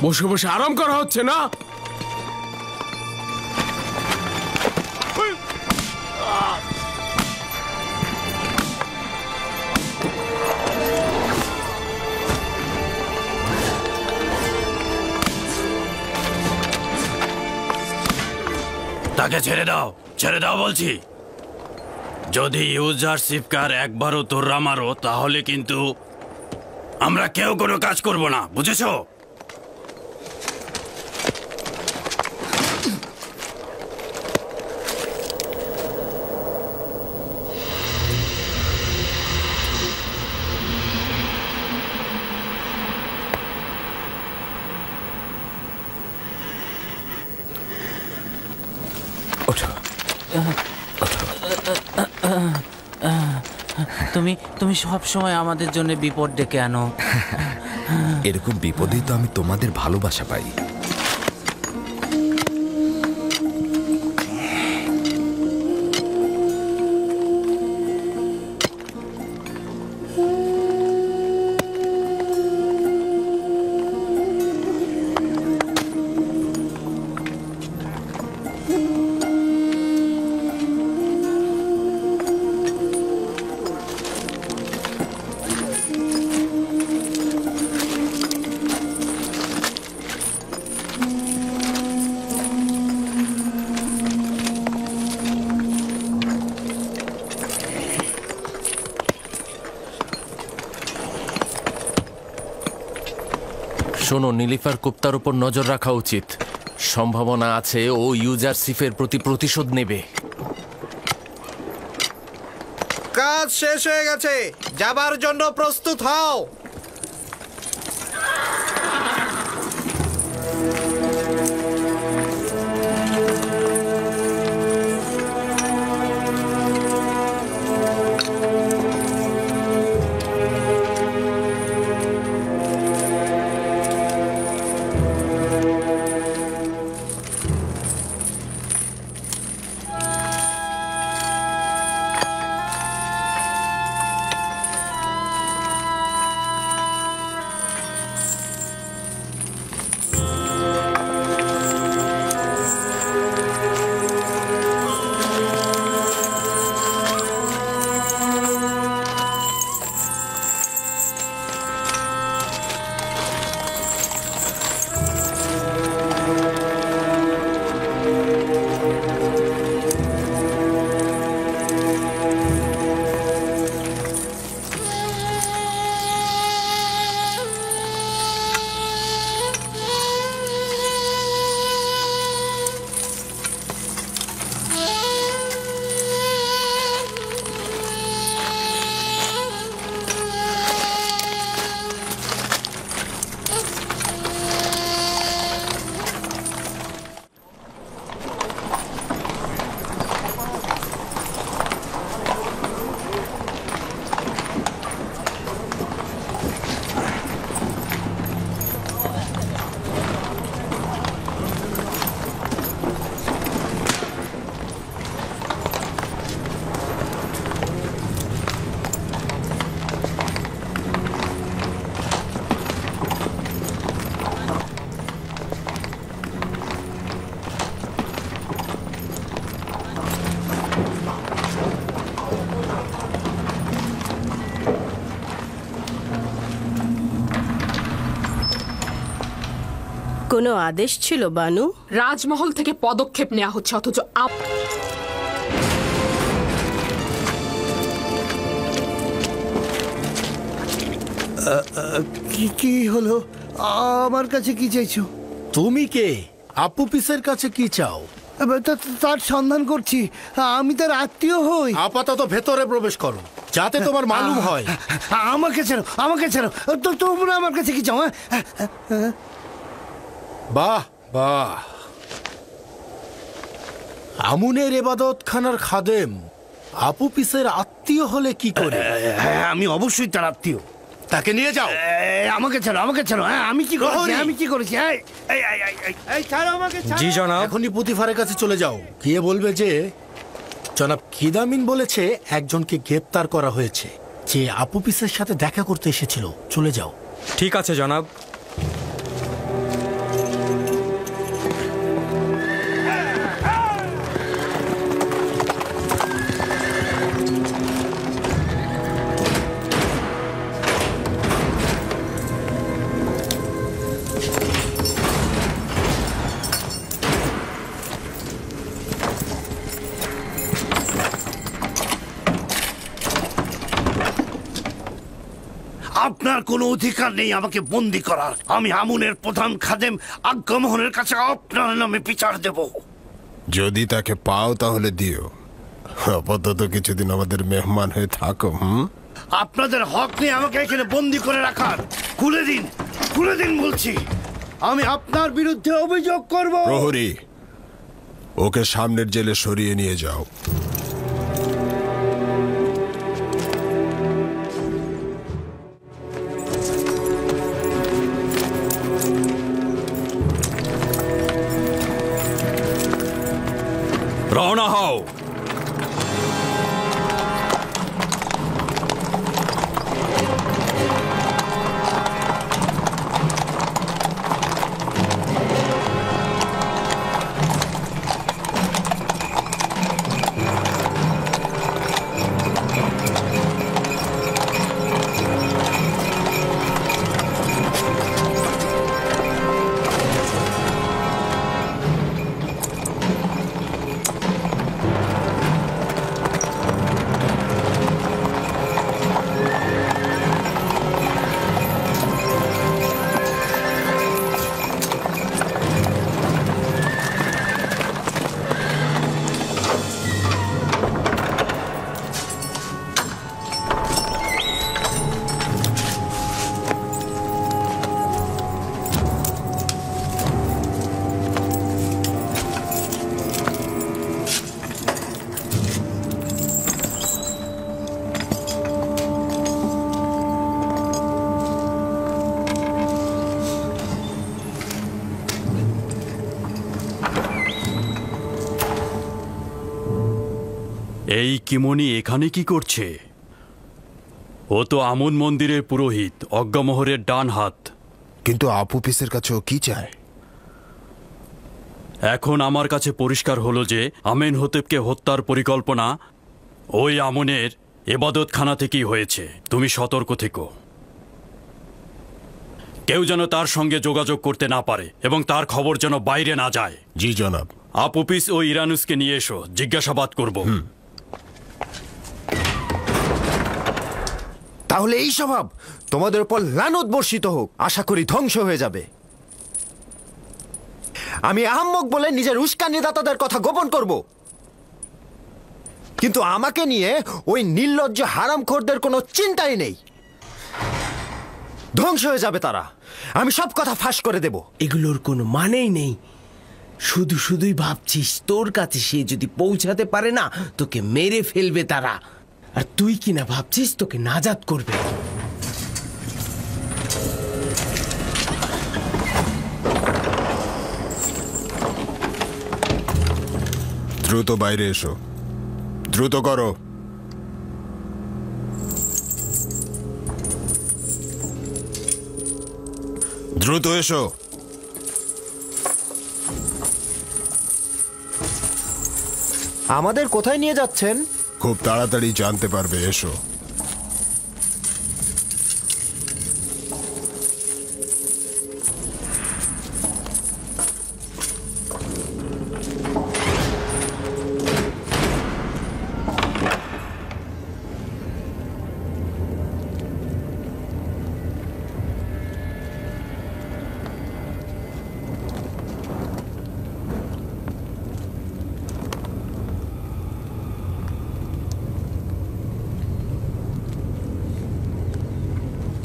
বসে বসে আরাম করা হচ্ছে না। তাকে ছেড়ে দাও বলছি। যদি ইউজারশিপকার একবারও তোররা মারো তাহলে কিন্তু আমরা কেউ কোনো কাজ করব না, বুঝেছো? তুমি সব সময় আমাদের জন্য বিপদ ডেকে আনো। এরকম বিপদেই তো আমি তোমাদের ভালোবাসা পাই। শোনো, নীলিফার কুপ্তার উপর নজর রাখা উচিত। সম্ভাবনা আছে ও ইউজারশিপের প্রতি প্রতিশোধ নেবে। কাজ শেষ হয়ে গেছে, যাবার জন্য প্রস্তুত হও। কোনো আদেশ ছিল বানু? রাজমহল থেকে পদক্ষেপ নেওয়া হচ্ছে, অথচ কি হলো? আমার কাছে কি চাইছো? তুমি কে? আপু পিসের কাছে কি চাও? তার সন্ধান করছি, আমি তার আত্মীয় হই। আপাতত ভেতরে প্রবেশ করো, যাতে তোমার মালুম হয়। আমাকে ছাড়ো, আমাকে ছাড়ো। তো তোমরা আমার কাছে কি চাও? বাহ বাহ, আমুনের এবাদত খানার খাদেম আপু পিসের আত্মীয় হলে কি করে? আমি অবশ্যই তার আত্মীয়। তাকে নিয়ে যাও। আমাকে ছাড়ো, আমাকে ছাড়ো। আমি কি করেছি? আমি কি করেছি? জি জনাব। এখনই পুতিফারের কাছে চলে যাও, গিয়ে বলবে যে জনাব খিদামিন বলেছে একজনকে গ্রেপ্তার করা হয়েছে, যে আপু পিসের সাথে দেখা করতে এসেছিল। চলে যাও। ঠিক আছে জনাব। আপনার কোনো অধিকার নেই আমাকে বন্দি করার। আমি আমুনের প্রধান খাদেম আজ্ঞামোহনের কাছে আপনার নামে বিচার দেব। যদি তাকে পাও তাহলে দিও, আপাতত কিছুদিন আমাদের মেহমান হয়ে থাকো। আপনাদের হক নেই আমাকে এখানে বন্দি করে রাখার। খুলে দিন, খুলে দিন বলছি। আমি আপনার বিরুদ্ধে অভিযোগ করব। প্রহরী, ওকে সামনের জেলে সরিয়ে নিয়ে যাও। রওনা হও। এই কিমনি এখানে কি করছে? ও তো আমন মন্দিরের পুরোহিত, অজ্ঞামোহরের ডান হাত। কিন্তু আপুপিসের কাছে ও কি চায়? এখন আমার কাছে পরিষ্কার হলো যে আমেনহোতেপকে হত্যার পরিকল্পনা ওই আমনের এবাদতখানা থেকেই হয়েছে। তুমি সতর্ক থেকো, কেউ যেন তার সঙ্গে যোগাযোগ করতে না পারে এবং তার খবর যেন বাইরে না যায়। জি জনাব। আপুপিস ও ইরানুসকে নিয়ে এসো, জিজ্ঞাসাবাদ করব। তাহলে এই স্বভাব তোমাদের উপর লানত বর্ষিত হোক, আশা করি ধ্বংস হয়ে যাবে। আমি আহাম্মক বলে নিজের উস্কানিদাতাদের কথা গোপন করব, কিন্তু আমাকে নিয়ে ওই নির্লজ্জ হারামখোরদের কোনো চিন্তাই নেই। ধ্বংস হয়ে যাবে তারা, আমি সব কথা ফাঁস করে দেব। এগুলোর কোনো মানেই নেই। শুধু শুধুই ভাবছিস তোর কাছে সে যদি পৌঁছাতে পারে না তোকে মেরে ফেলবে তারা, আর তুই কিনা ভাবছিস তোকে নাজাত করবে। দ্রুত বাইরে এসো, দ্রুত করো। দ্রুত এসো। আমাদের কোথায় নিয়ে যাচ্ছেন? খুব তাড়াতাড়ি জানতে পারবে, এসো।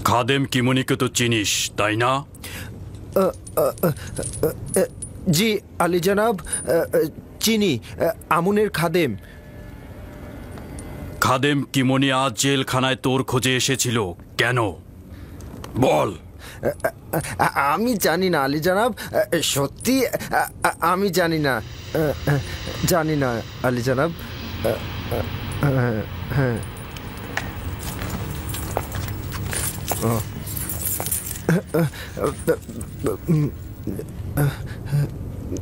খাদেম কিমনিকে তো চিনিস, তাই না? জি আলী জনাব, চিনি। আমুনের খাদেম। খাদেম কিমনি আজ জেলখানায় তোর খোঁজে এসেছিল কেন? বল। আমি জানি না আলী জনাব, সত্যি আমি জানি না, জানি না আলী জনাব। হ্যাঁ,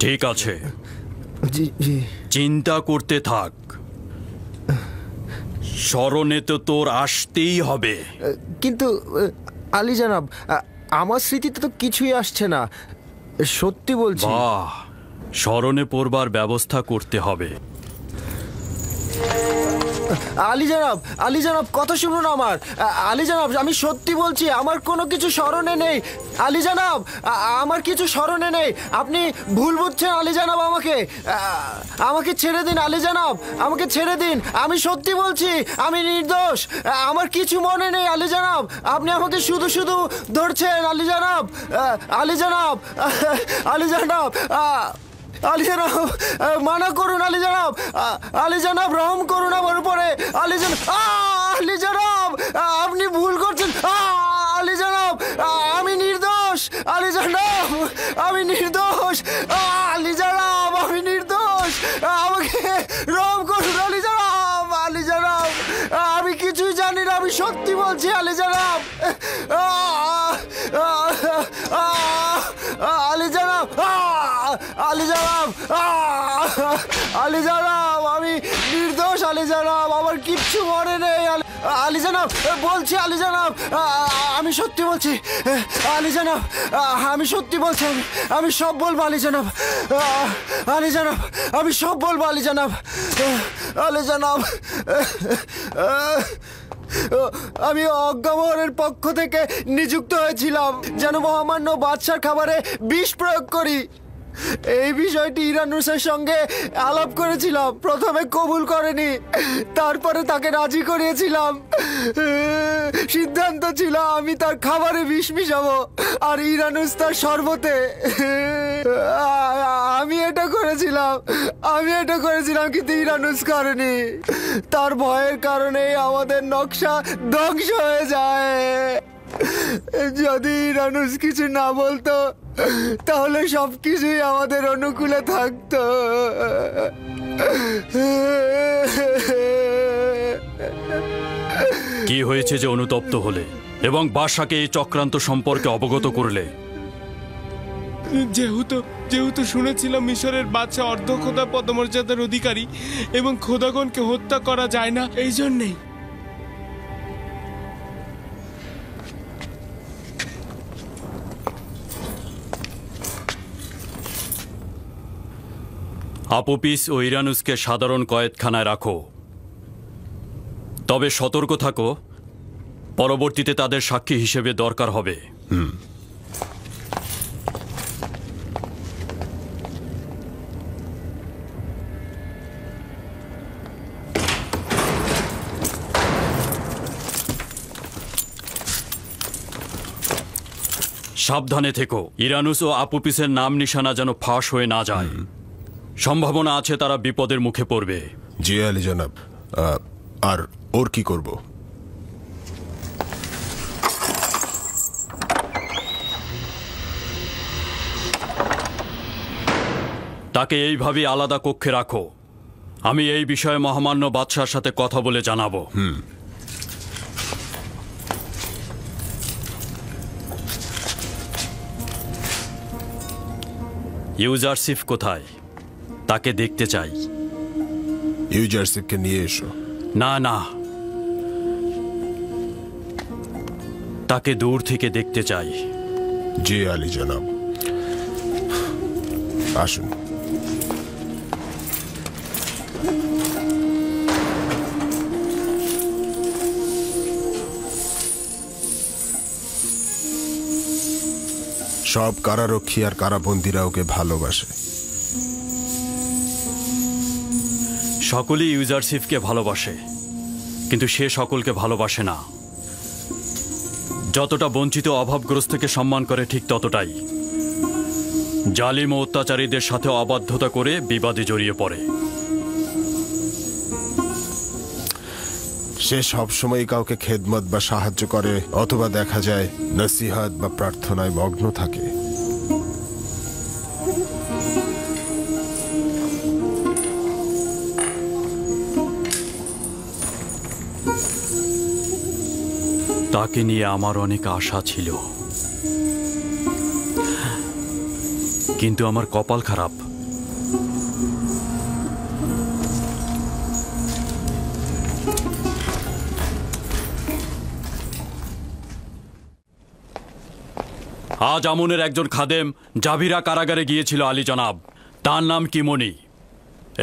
ঠিক আছে, জি জি। চিন্তা করতে থাক, স্মরণে তো তোর আসতেই হবে। কিন্তু আলী জনাব, আমার স্মৃতিতে তো কিছুই আসছে না, সত্যি বলছি। বাহ, স্মরণে পড়বার ব্যবস্থা করতে হবে। আলী জনাব, আলী জনাব কথা শুনুন আমার। আলী জনাব, আমি সত্যি বলছি, আমার কোনো কিছু স্মরণে নেই। আলী জনাব, আমার কিছু স্মরণে নেই। আপনি ভুল বুঝছেন আলী জনাব। আমাকে ছেড়ে দিন আলী জনাব, আমাকে ছেড়ে দিন। আমি সত্যি বলছি, আমি নির্দোষ, আমার কিছু মনে নেই আলী জনাব। আপনি আমাকে শুধু শুধু ধরছেন আলী জনাব। আলী জনাব, আলী জনাব, আলী জনাব, মানা করুন আলী জনাব। আলী জনাব, রহম করুন আমার উপরে। আলী জনাব, আলী জনাব, আপনি ভুল করছেন। আলী জনাব, আমি নির্দোষ। আলী জনাব, আমি নির্দোষ। আলী জনাব, আমি নির্দোষ, আমাকে রহম করুন আলী জনাব। আলী জনাব, আমি কিছুই জানি না, আমি সত্যি বলছি আলী জনাব। আলী জনাব, আলী জনাব, আলী জনাব, আমি নির্দোষ আলী জনাব, আমার কিচ্ছু মনে নেই আলী জনাব। বলছি আলী জনাব, আমি সত্যি বলছি আলী জনাব, আমি সত্যি বলছি, আমি সব বলবো আলী জনাব। আলী জনাব, আমি সব বলবো আলী জনাব। আলী জনাব, আমি অজ্ঞামোহরের পক্ষ থেকে নিযুক্ত হয়েছিলাম যেন মহামান্য বাদশার খাবারে বিষ প্রয়োগ করি। এই বিষয়টি ইরানুসের সঙ্গে আলাপ করেছিলাম, প্রথমে কবুল করেনি, তারপরে তাকে রাজি করিয়েছিলাম। সিদ্ধান্ত ছিল আমি তার খাবারে বিষ মিশাবো আর ইরানুস তার শরবতে। আমি এটা করেছিলাম, কিন্তু ইরানুস করেনি। তার ভয়ের কারণে আমাদের নকশা ধ্বংস হয়ে যায়। যদি ইরানুস কিছু না বলতো তাহলে সবকিছুই আমাদের অনুকূলে থাকতো। কি হয়েছে যে অনুতপ্ত হলে এবং বাদশাকে এই চক্রান্ত সম্পর্কে অবগত করলে? যেহেতু শুনেছিলাম মিশরের বাদশা অর্ধ খোদা পদমর্যাদার অধিকারী এবং খোদাগণকে হত্যা করা যায় না, এই জন্যেই। আপোপিস ও ইরানুসকে সাধারণ কয়েদখানায় রাখো, তবে সতর্ক থাকো, পরবর্তীতে তাদের সাক্ষী হিসেবে দরকার হবে। সাবধানে থেকো, ইরানুস ও আপোপিসের নাম নিশানা যেন ফাঁস হয়ে না যায়। সম্ভাবনা আছে তারা বিপদের মুখে পড়বে। জি আলী জনাব। আর ওর কি করব? তাকে এইভাবেই আলাদা কক্ষে রাখো। আমি এই বিষয়ে মহামান্য বাদশার সাথে কথা বলে জানাবো। ইউজারসিফ কোথায়? তাকে দেখতে চাই। ইউজারসিফকে নিয়ে এসো। না না, তাকে দূর থেকে দেখতে চাই। জি আলী জনাব, আসুন। সব কারারক্ষী আর কারাবন্দীরা ওকে ভালোবাসে। সকলেই ইউজারসিফকে ভালোবাসে, কিন্তু সে সকলকে ভালোবাসে না। যতটা বঞ্চিত অভাবগ্রস্তকে সম্মান করে ঠিক ততটাই জালিম ও অত্যাচারীদের সাথে অবাধ্যতা করে বিবাদে জড়িয়ে পড়ে। সে সবসময় কাউকে খেদমত বা সাহায্য করে, অথবা দেখা যায় নসিহত বা প্রার্থনায় মগ্ন থাকে। তাকে নিয়ে আমার অনেক আশা ছিল, কিন্তু আমার কপাল খারাপ। আজ আমনের একজন খাদেম জাভিরা কারাগারে গিয়েছিল আলী জনাব। তার নাম কিমনি,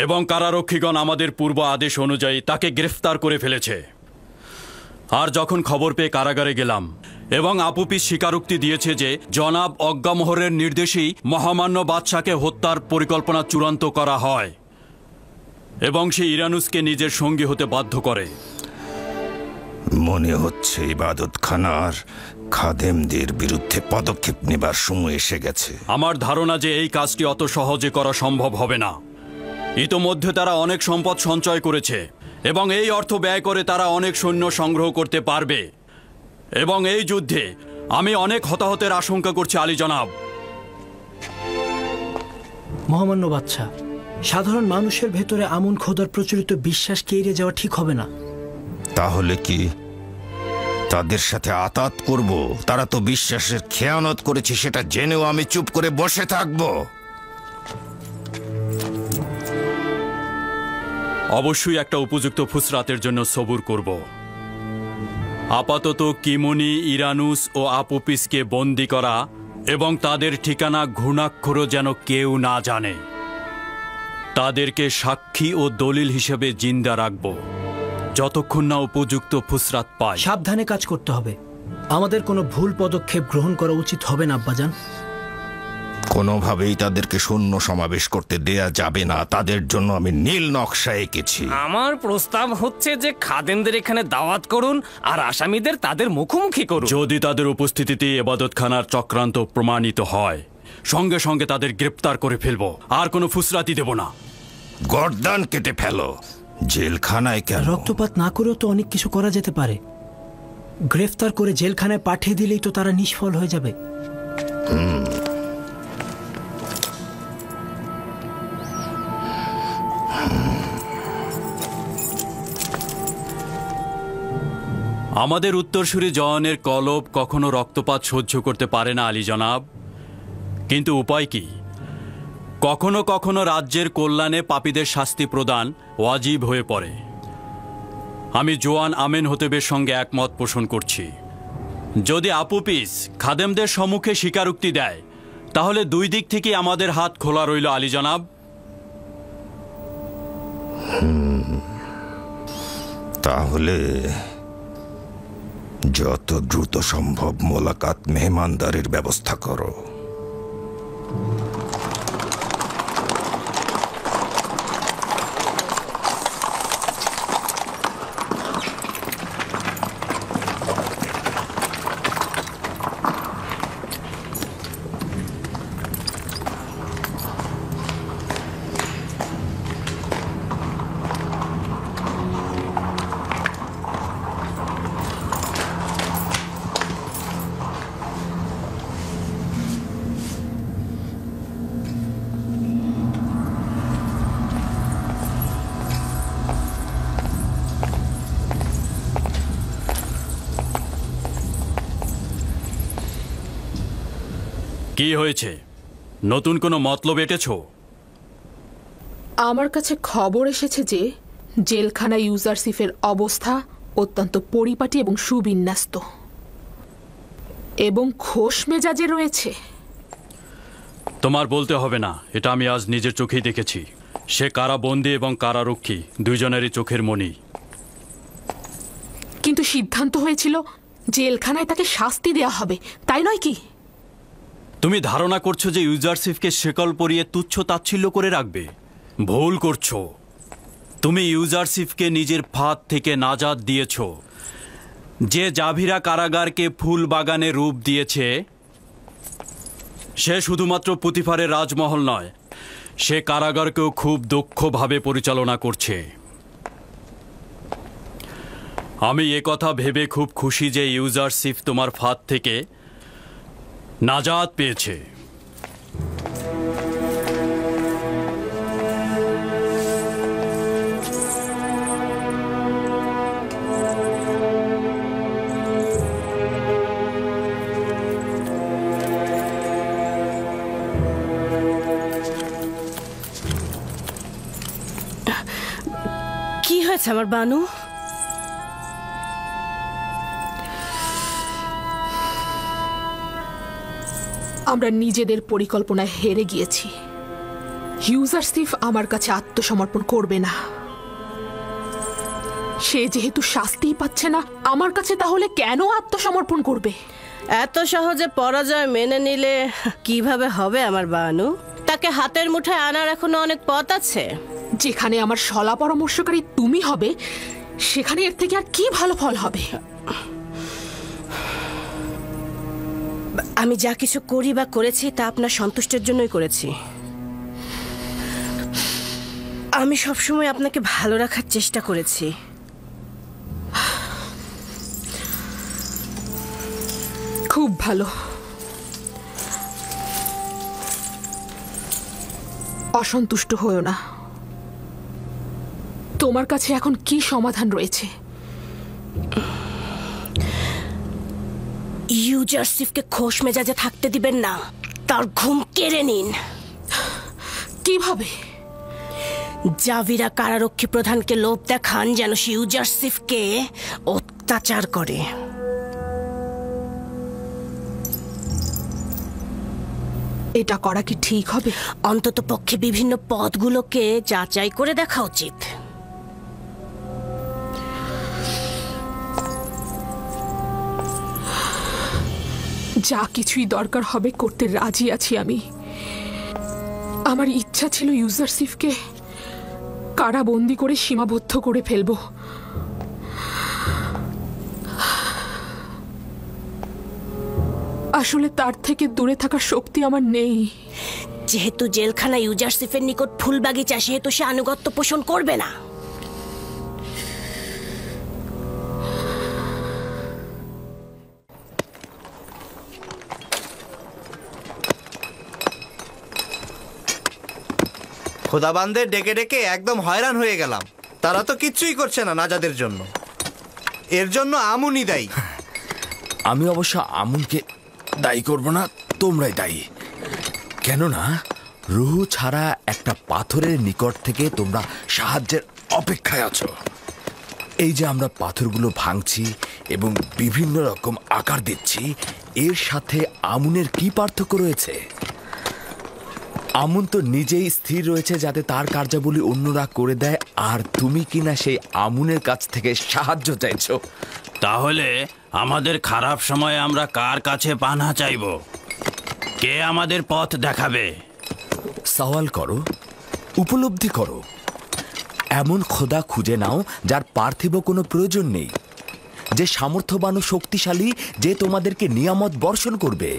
এবং কারারক্ষীগণ আমাদের পূর্ব আদেশ অনুযায়ী তাকে গ্রেফতার করে ফেলেছে। আর যখন খবর পেয়ে কারাগারে গেলাম, এবং আপুপিস স্বীকারোক্তি দিয়েছে যে জনাব অজ্ঞামোহরের নির্দেশেই মহামান্য বাদশাকে হত্যার পরিকল্পনা চূড়ান্ত করা হয়, এবং সে ইরানুসকে নিজের সঙ্গী হতে বাধ্য করে। মনে হচ্ছে ইবাদতখানার খাদেমদের বিরুদ্ধে পদক্ষেপ নেবার সময় এসে গেছে। আমার ধারণা যে এই কাজটি অত সহজে করা সম্ভব হবে না। ইতোমধ্যে তারা অনেক সম্পদ সঞ্চয় করেছে, এবং এই অর্থ ব্যয় করে তারা অনেক সৈন্য সংগ্রহ করতে পারবে, এবং এই যুদ্ধে আমি অনেক হতাহতের আশঙ্কা করছি আলী জনাব। মহামান্য বাদশা, সাধারণ মানুষের ভেতরে আমন খোদার প্রচলিত বিশ্বাস কেড়ে যাওয়া ঠিক হবে না। তাহলে কি তাদের সাথে আতাত করব? তারা তো বিশ্বাসের খেয়ানত করেছে, সেটা জেনেও আমি চুপ করে বসে থাকব? অবশ্যই একটা উপযুক্ত ফুসরাতের জন্য সবুর করব। আপাতত কিমনি, ইরানুস ও আপুপিসকে বন্দি করা এবং তাদের ঠিকানা ঘুণাক্ষরও যেন কেউ না জানে। তাদেরকে সাক্ষী ও দলিল হিসেবে জিন্দা রাখব যতক্ষণ না উপযুক্ত ফুসরাত পায়। সাবধানে কাজ করতে হবে। আমাদের কোনো ভুল পদক্ষেপ গ্রহণ করা উচিত হবে না আব্বাজান। কোনোভাবেই তাদেরকে শূন্য সমাবেশ করতে দেয়া যাবে না। তাদের জন্য আমি নীল নকশা এঁকেছি। আমার প্রস্তাব হচ্ছে যে খাদেমদের এখানে দাওয়াত করুন আর আসামিদের তাদের মুখোমুখি করুন। যদি তাদের উপস্থিতিতে ইবাদতখানার চক্রান্ত প্রমাণিত হয়, সঙ্গে সঙ্গে তাদের গ্রেপ্তার করে ফেলবো, আর কোনো ফুসরাতি দেব না। গর্দান কেটে ফেলো। জেলখানায় কেন? রক্তপাত না করেও তো অনেক কিছু করা যেতে পারে। গ্রেফতার করে জেলখানায় পাঠিয়ে দিলেই তো তারা নিষ্ফল হয়ে যাবে। আমাদের উত্তরসূরি জওয়ানের কলব কখনো রক্তপাত সহ্য করতে পারে না আলী জনাব, কিন্তু উপায় কি? কখনো কখনো রাজ্যের কল্যাণে পাপীদের শাস্তি প্রদান ওয়াজিব হয়ে পড়ে। আমি জোয়ান আমেন হতেবের সঙ্গে একমত পোষণ করছি। যদি আপুপিস খাদেমদের সম্মুখে স্বীকারোক্তি দেয়, তাহলে দুই দিক থেকে আমাদের হাত খোলা রইল আলী জনাব। তাহলে যত দ্রুত সম্ভব মোলাকাত মেহমানদারির ব্যবস্থা করো। কি হয়েছে? নতুন কোনো মতলব এঁটেছ? আমার কাছে খবর এসেছে যে জেলখানা ইউজারসিফের অবস্থা অত্যন্ত পরিপাটি এবং সুবিন্যস্ত এবং খোশ মেজাজে রয়েছে। তোমার বলতে হবে না, এটা আমি আজ নিজের চোখেই দেখেছি। সে কারাবন্দী এবং কারারক্ষী দুইজনেরই চোখের মণি। কিন্তু সিদ্ধান্ত হয়েছিল জেলখানায় তাকে শাস্তি দেয়া হবে, তাই নয় কি? তুমি ধারণা করছো যে ইউজারসিফকে শেকল পরিয়ে তুচ্ছ তাচ্ছিল্য করে রাখবে? ভুল করছো। তুমি ইউজারসিফকে নিজের ফাঁদ থেকে নাজাত দিয়েছ। যে জাভিরা কারাগারকে ফুল বাগানে রূপ দিয়েছে, সে শুধুমাত্র পুতিফারের রাজমহল নয়, সে কারাগারকেও খুব দক্ষভাবে পরিচালনা করছে। আমি কথা ভেবে খুব খুশি যে ইউজারসিফ তোমার ফাঁদ থেকে নাজাত পেয়েছে। কি হয়েছে আমার বানু? আমরা নিজেদের পরিকল্পনায় হেরে গিয়েছি। ইউজারসিফ আমার কাছে আত্মসমর্পণ করবে না। সে যেহেতু শাস্তিই পাচ্ছে না আমার কাছে, তাহলে কেন আত্মসমর্পণ করবে? এত সহজে পরাজয় মেনে নিলে কিভাবে হবে আমার বানু? তাকে হাতের মুঠায় আনার এখনো অনেক পথ আছে। যেখানে আমার সলা পরামর্শকারী তুমি হবে, সেখানে এর থেকে আর কি ভালো ফল হবে? আমি যা কিছু করি বা করেছি তা আপনার সন্তুষ্টের জন্যই করেছি। আমি সবসময় আপনাকে ভালো রাখার চেষ্টা করেছি। খুব ভালো। অসন্তুষ্ট হও না। তোমার কাছে এখন কি সমাধান রয়েছে? ইউজারসিফকে খোশ মেজাজে থাকতে দিবেন না, তার ঘুম কেড়ে নিন। কিভাবে? জাভিরা কারারক্ষী প্রধানকে লোভ দেখান যেন সে ইউজারসিফকে অত্যাচার করে। এটা করা কি ঠিক হবে? অন্তত পক্ষে বিভিন্ন পথগুলোকে যাচাই করে দেখা উচিত। যা কিছুই দরকার হবে করতে রাজি আছি আমি। আমার ইচ্ছা ছিল ইউজারসিফকে কারাবন্দি করে সীমাবদ্ধ করে ফেলবো। আসলে তার থেকে দূরে থাকার শক্তি আমার নেই। যেহেতু জেলখানা ইউজারসিফের নিকট ফুল বাগিচা, সেহেতু সে আনুগত্য পোষণ করবে না। খোদাবানদের ডেকে ডেকে একদম হয়রান হয়ে গেলাম। তারা তো কিচ্ছুই করছে না নাজাদের জন্য। এর জন্য আমুনই দায়ী। আমি অবশ্য আমুনকে দায়ী করব না, তোমরাই দায়ী। কেননা রুহু ছাড়া একটা পাথরের নিকট থেকে তোমরা সাহায্যের অপেক্ষায় আছো। এই যে আমরা পাথরগুলো ভাঙছি এবং বিভিন্ন রকম আকার দিচ্ছি, এর সাথে আমুনের কি পার্থক্য রয়েছে? আমুন তো নিজেই স্থির রয়েছে যাতে তার কার্যাবলী অন্যরা করে দেয়, আর তুমি কিনা সেই আমুনের কাছ থেকে সাহায্য চাইছো। তাহলে আমাদের খারাপ সময়ে আমরা কার কাছে পানা চাইব? কে আমাদের পথ দেখাবে? সওয়াল করো, উপলব্ধি করো। এমন খোদা খুঁজে নাও যার পার্থিব কোনো প্রয়োজন নেই, যে সামর্থ্যবান ও শক্তিশালী, যে তোমাদেরকে নিয়ামত বর্ষণ করবে।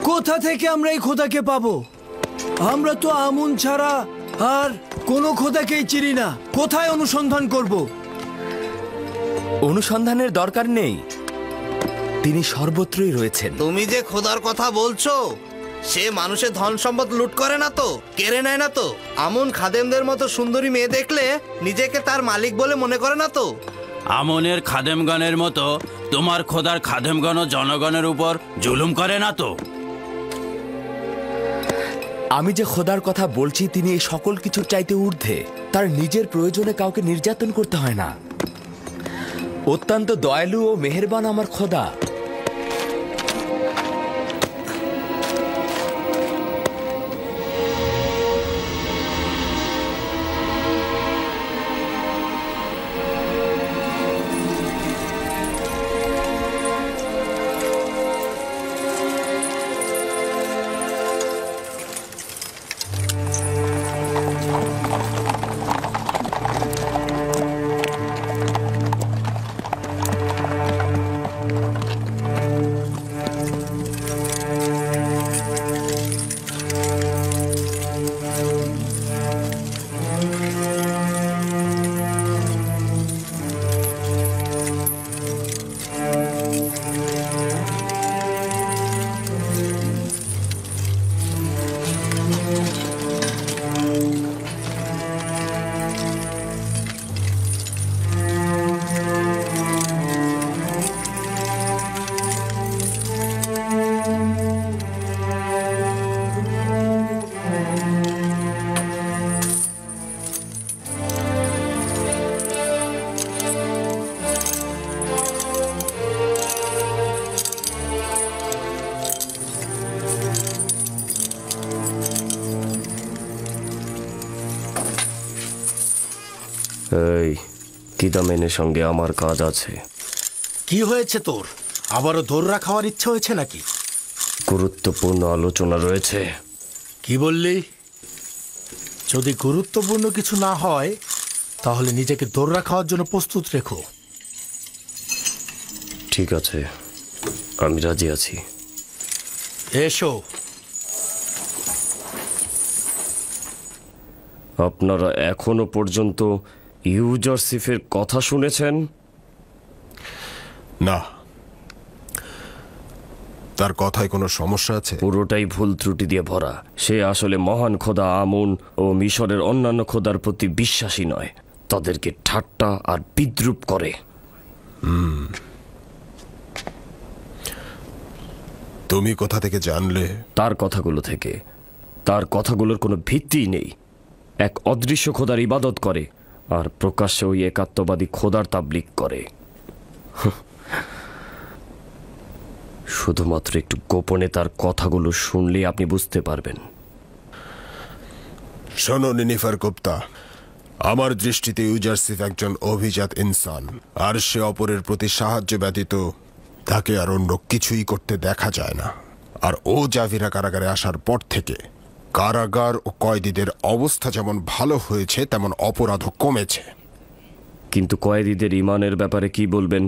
কোথা থেকে আমরা এই খোদাকে পাবো? আমরা তো আমুন ছাড়া আর কোনো খোদাকেই চিনি না। কোথায় অনুসন্ধান করব? অনুসন্ধানের দরকার নেই, তিনি সর্বত্রই রয়েছেন। তুমি যে খোদার কথা বলছো, সে মানুষের ধন সম্পদ লুট করে না তো, কেড়ে নেয় না তো? আমুন খাদেমদের মতো সুন্দরী মেয়ে দেখলে নিজেকে তার মালিক বলে মনে করে না তো? আমনের খাদেমগণের মতো তোমার খোদার খাদেমগণ জনগণের উপর জুলুম করে না তো? আমি যে খোদার কথা বলছি তিনি এই সকল কিছুর চাইতে ঊর্ধ্বে। তার নিজের প্রয়োজনে কাউকে নির্যাতন করতে হয় না। অত্যন্ত দয়ালু ও মেহেরবান আমার খোদা। এই কিদামেনের সঙ্গে আমার কাজ আছে। কি হয়েছে তোর? আবারও দৌড়া খাওয়ার ইচ্ছা হয়েছে নাকি? গুরুত্বপূর্ণ আলোচনা রয়েছে। কি বললি? যদি গুরুত্বপূর্ণ কিছু না হয় তাহলে নিজেকে দৌড়া খাওয়ার জন্য প্রস্তুত রেখো। ঠিক আছে, আমি রাজি আছি। এসো। আপনারা এখনো পর্যন্ত ইউজারসিফের কথা শুনেছেন? না। তার কথায় কোনো সমস্যা আছে? পুরোটাই ভুল ত্রুটি দিয়ে ভরা। সে আসলে মহান খোদা আমুন ও মিশরের অন্যান্য খোদার প্রতি বিশ্বাসী নয়, তাদেরকে ঠাট্টা আর বিদ্রুপ করে। তুমি কোথা থেকে জানলে? তার কথাগুলো থেকে। তার কথাগুলোর কোনো ভিত্তিই নেই। এক অদৃশ্য খোদার ইবাদত করে আর প্রকাশ্যে ওই একাত্মবাদী খোদার তাবলিগ করে। শুধুমাত্র একটু গোপনে তার কথাগুলো শুনলে আপনি বুঝতে পারবেন। শোনো নিনিফার গুপ্তা, আমার দৃষ্টিতে ইউজারসিফ একজন অভিজাত ইনসান, আর সে অপরের প্রতি সাহায্য ব্যতীত তাকে আর অন্য কিছুই করতে দেখা যায় না। আর ও জাভিরা কারাগারে আসার পর থেকে কারাগার ও কয়েদিদের অবস্থা যেমন ভালো হয়েছে তেমন অপরাধও কমেছে। কিন্তু কয়েদিদের ইমানের ব্যাপারে কি বলবেন?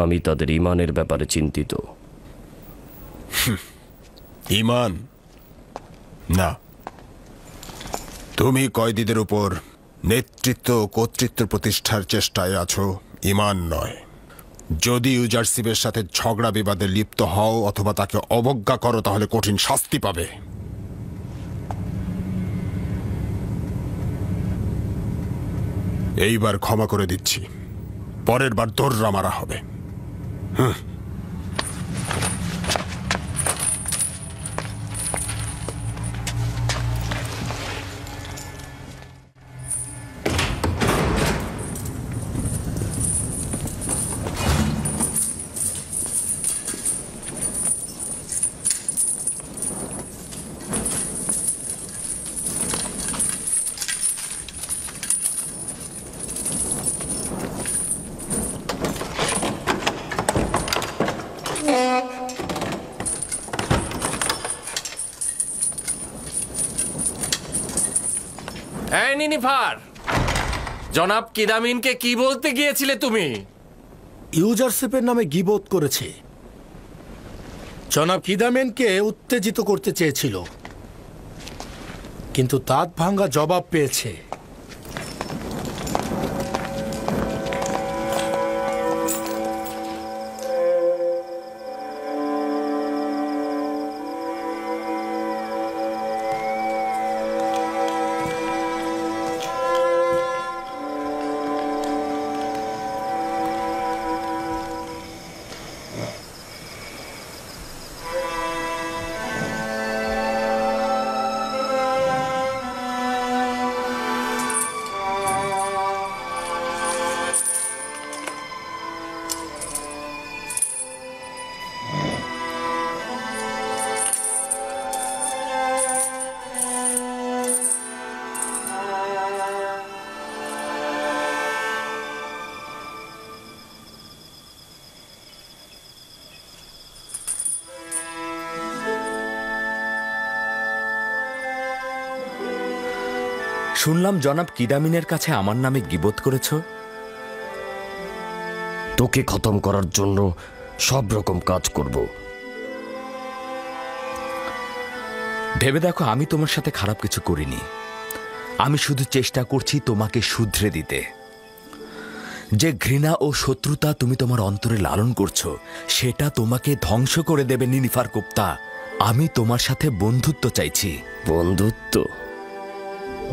আমি তাদের ইমানের ব্যাপারে চিন্তিত। ইমান না, তুমি কয়েদিদের উপর নেতৃত্ব ও কর্তৃত্ব প্রতিষ্ঠার চেষ্টায় আছো, ঈমান নয়। যদি ইউজারশিপের সাথে ঝগড়া বিবাদে লিপ্ত হও অথবা তাকে অবজ্ঞা করো তাহলে কঠিন শাস্তি পাবে। এইবার ক্ষমা করে দিচ্ছি, পরের বার দৌড়া মারা হবে। এই নিনিফার, জনাব কিদামিনকে কি বলতে গিয়েছিলে তুমি? ইউজারশিপের নামে গীবত করেছে। জনাব কিদামিনকে উত্তেজিত করতে চেয়েছিল, কিন্তু দাঁত ভাঙা জবাব পেয়েছে। শুনলাম জনাব কিদামিনের কাছে আমার নামে গীবত করেছ। তোকে খতম করার জন্য সব রকম কাজ করব। ভেবে দেখো, আমি তোমার সাথে খারাপ কিছু করিনি। আমি শুধু চেষ্টা করছি তোমাকে শুধরে দিতে। যে ঘৃণা ও শত্রুতা তুমি তোমার অন্তরে লালন করছো সেটা তোমাকে ধ্বংস করে দেবে নিনিফার গুপ্তা। আমি তোমার সাথে বন্ধুত্ব চাইছি। বন্ধুত্ব?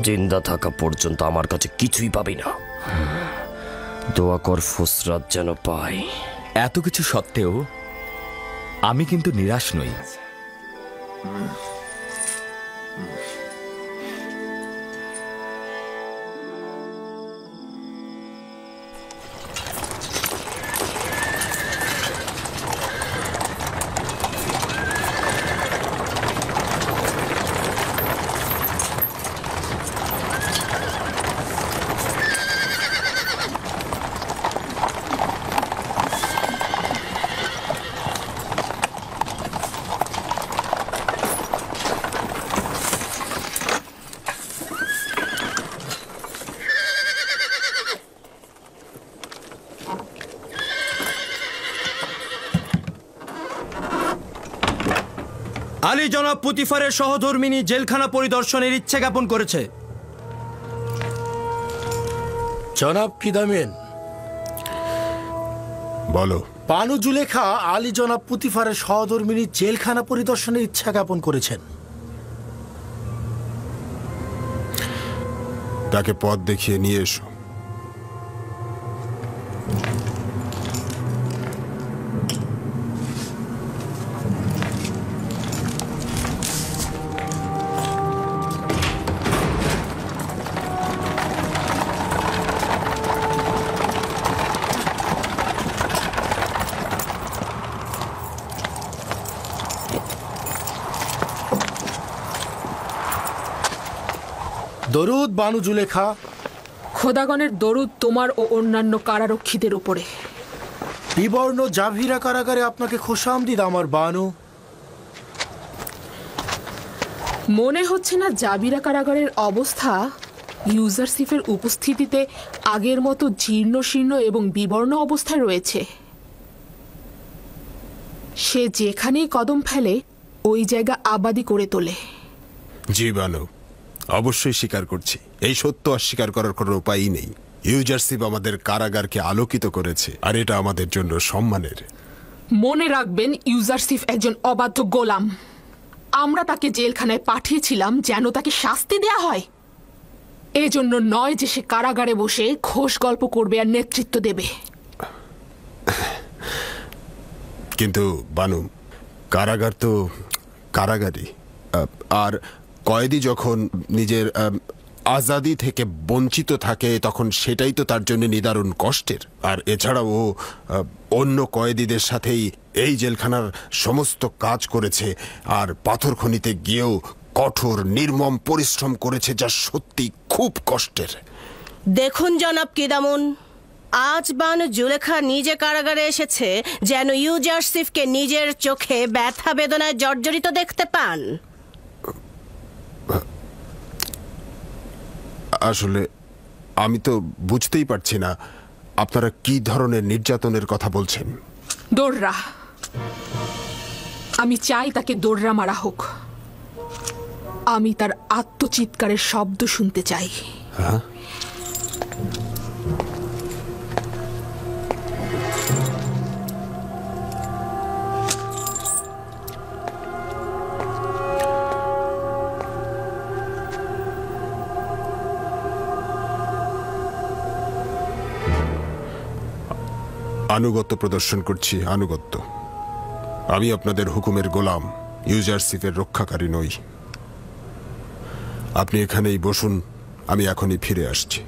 জিন্দা থাকা পর্যন্ত আমার কাছে কিছুই পাবি না। দোয়া কর ফুসরাত যেন পাই। এত কিছু সত্ত্বেও আমি কিন্তু নিরাশ নই। আলী জনাব পুতিফারের সহধর্মিনী জেলখানা পরিদর্শনের ইচ্ছে জ্ঞাপন করেছে। জনাব কিদামিন, বলো। বানু জুলেখা আলী জনাব পুতিফারের সহধর্মিনী জেলখানা পরিদর্শনের ইচ্ছা জ্ঞাপন করেছেন। তাকে পথ দেখিয়ে নিয়ে এসো। দরুদ বানু জুলেখা। খোদাগণের দরুদ তোমার ও অন্যান্য কারারক্ষীদের উপরে। বিবর্ণ জাভিরা কারাগারে আপনাকে খোশামদিদ আমার বানু। মনে হচ্ছে না জাবিরা কারাগারের অবস্থা ইউজারশিপের উপস্থিতিতে আগের মতো জীর্ণ শীর্ণ এবং বিবর্ণ অবস্থায় রয়েছে। সে যেখানেই কদম ফেলে ওই জায়গা আবাদি করে তোলে। জি বানু, অবশ্যই স্বীকার করছি। এই সত্য অস্বীকার করার কোনো উপায়ই নেই। ইউজারশিপ আমাদের কারাগারকে আলোকিত করেছে, আর এটা আমাদের জন্য সম্মানের। মনে রাখবেন, ইউজারশিপ একজন অবাধ্য গোলাম। আমরা তাকে জেলখানায় পাঠিয়েছিলাম যেন তাকে শাস্তি দেয়া হয়, এজন্য নয় যে সে কারাগারে বসে খোশ গল্প করবে আর নেতৃত্ব দেবে। কিন্তু বানু, কারাগার তো কারাগারই, আর কয়েদি যখন নিজের আজাদি থেকে বঞ্চিত থাকে তখন সেটাই তো তার জন্য নিদারুণ কষ্টের। আর এছাড়াও ও অন্য কয়েদিদের সাথেই এই জেলখানার সমস্ত কাজ করেছে, আর পাথর খনিতে গিয়েও কঠোর নির্মম পরিশ্রম করেছে, যা সত্যি খুব কষ্টের। দেখুন জনাব কিদামুন, আজ বানু জুলেখা নিজে কারাগারে এসেছে যেন ইউজারশিপকে নিজের চোখে ব্যথা বেদনায় জর্জরিত দেখতে পান। আসলে আমি তো বুঝতেই পারছি না আপনারা কি ধরনের নির্যাতনের কথা বলছেন। দোররা, আমি চাই তাকে দোররা মারা হোক। আমি তার আত্মচিৎকারের শব্দ শুনতে চাই। হ্যাঁ, আনুগত্য প্রদর্শন করছি, আনুগত্য। আমি আপনাদের হুকুমের গোলাম, ইউজারশিপের রক্ষাকারী নই। আপনি এখানেই বসুন, আমি এখনই ফিরে আসছি।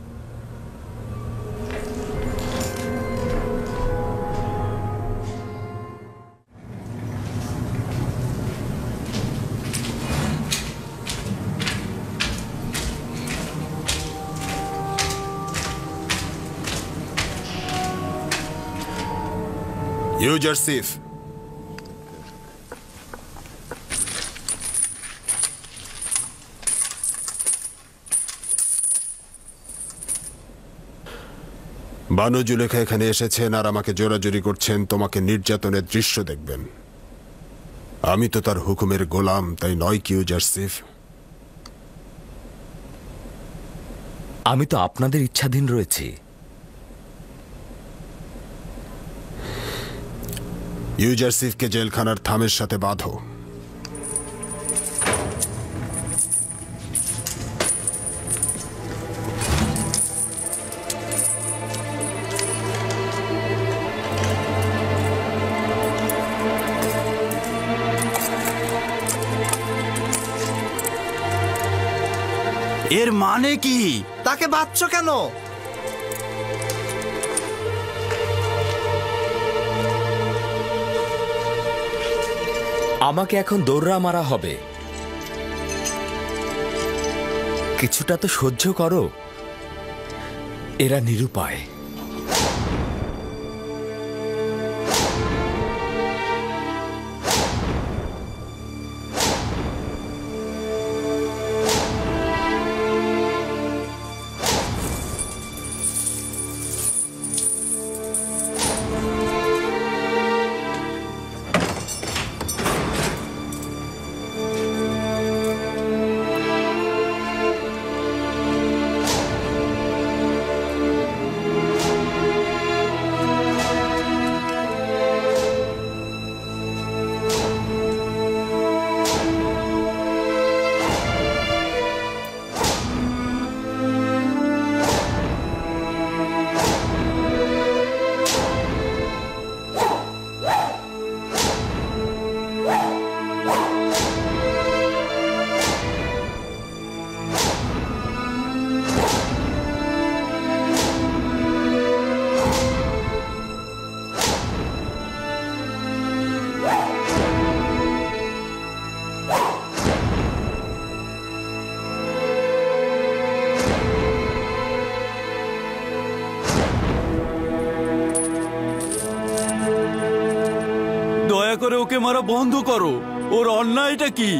ইউজারশিপ, বানু জুলেখা এখানে এসেছেন আর আমাকে জোরাজুরি করছেন তোমাকে নির্যাতনের দৃশ্য দেখবেন। আমি তো তার হুকুমের গোলাম, তাই নয় কি ইউজারশিপ? আমি তো আপনাদের ইচ্ছাধীন রয়েছি। ইউজারশিপকে জেলখানার থামের সাথে বাঁধো। এর মানে কি? তাকে বাঁধছো কেন? আমাকে এখন দৌড়া মারা হবে। কিছুটা তো সহ্য করো। এরা নিরুপায়। দয়া করে ওকে মারা বন্ধ করো। ওর অন্যায়টা কি?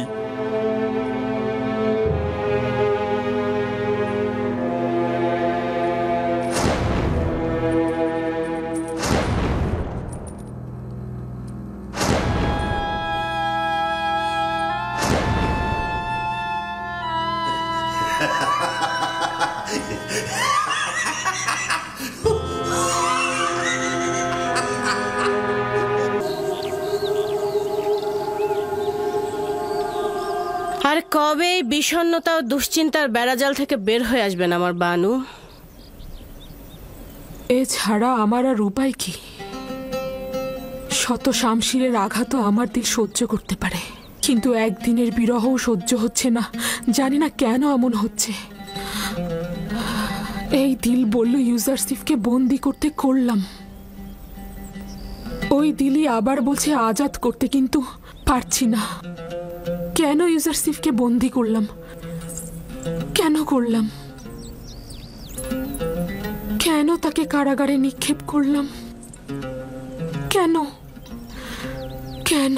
আরে কবে এই বিষণ্ণতা ও দুশ্চিন্তার বেড়াজাল থেকে বের হয়ে আসবেন আমার বানু? এছাড়া আমার আর উপায় কি? শত শামশিরের আঘাতও আমার দিল সহ্য করতে পারে, কিন্তু একদিনের বিরহও সহ্য হচ্ছে না। জানি না কেন এমন হচ্ছে। এই দিল বলল ইউজারসিফকে বন্দি করতে, করলাম। ওই দিলই আবার বলছে আজাদ করতে, কিন্তু পারছি না। কেন ইউজারসিফকে বন্দি করলাম? কেন করলাম? কেন তাকে কারাগারে নিক্ষেপ করলাম? কেন? কেন?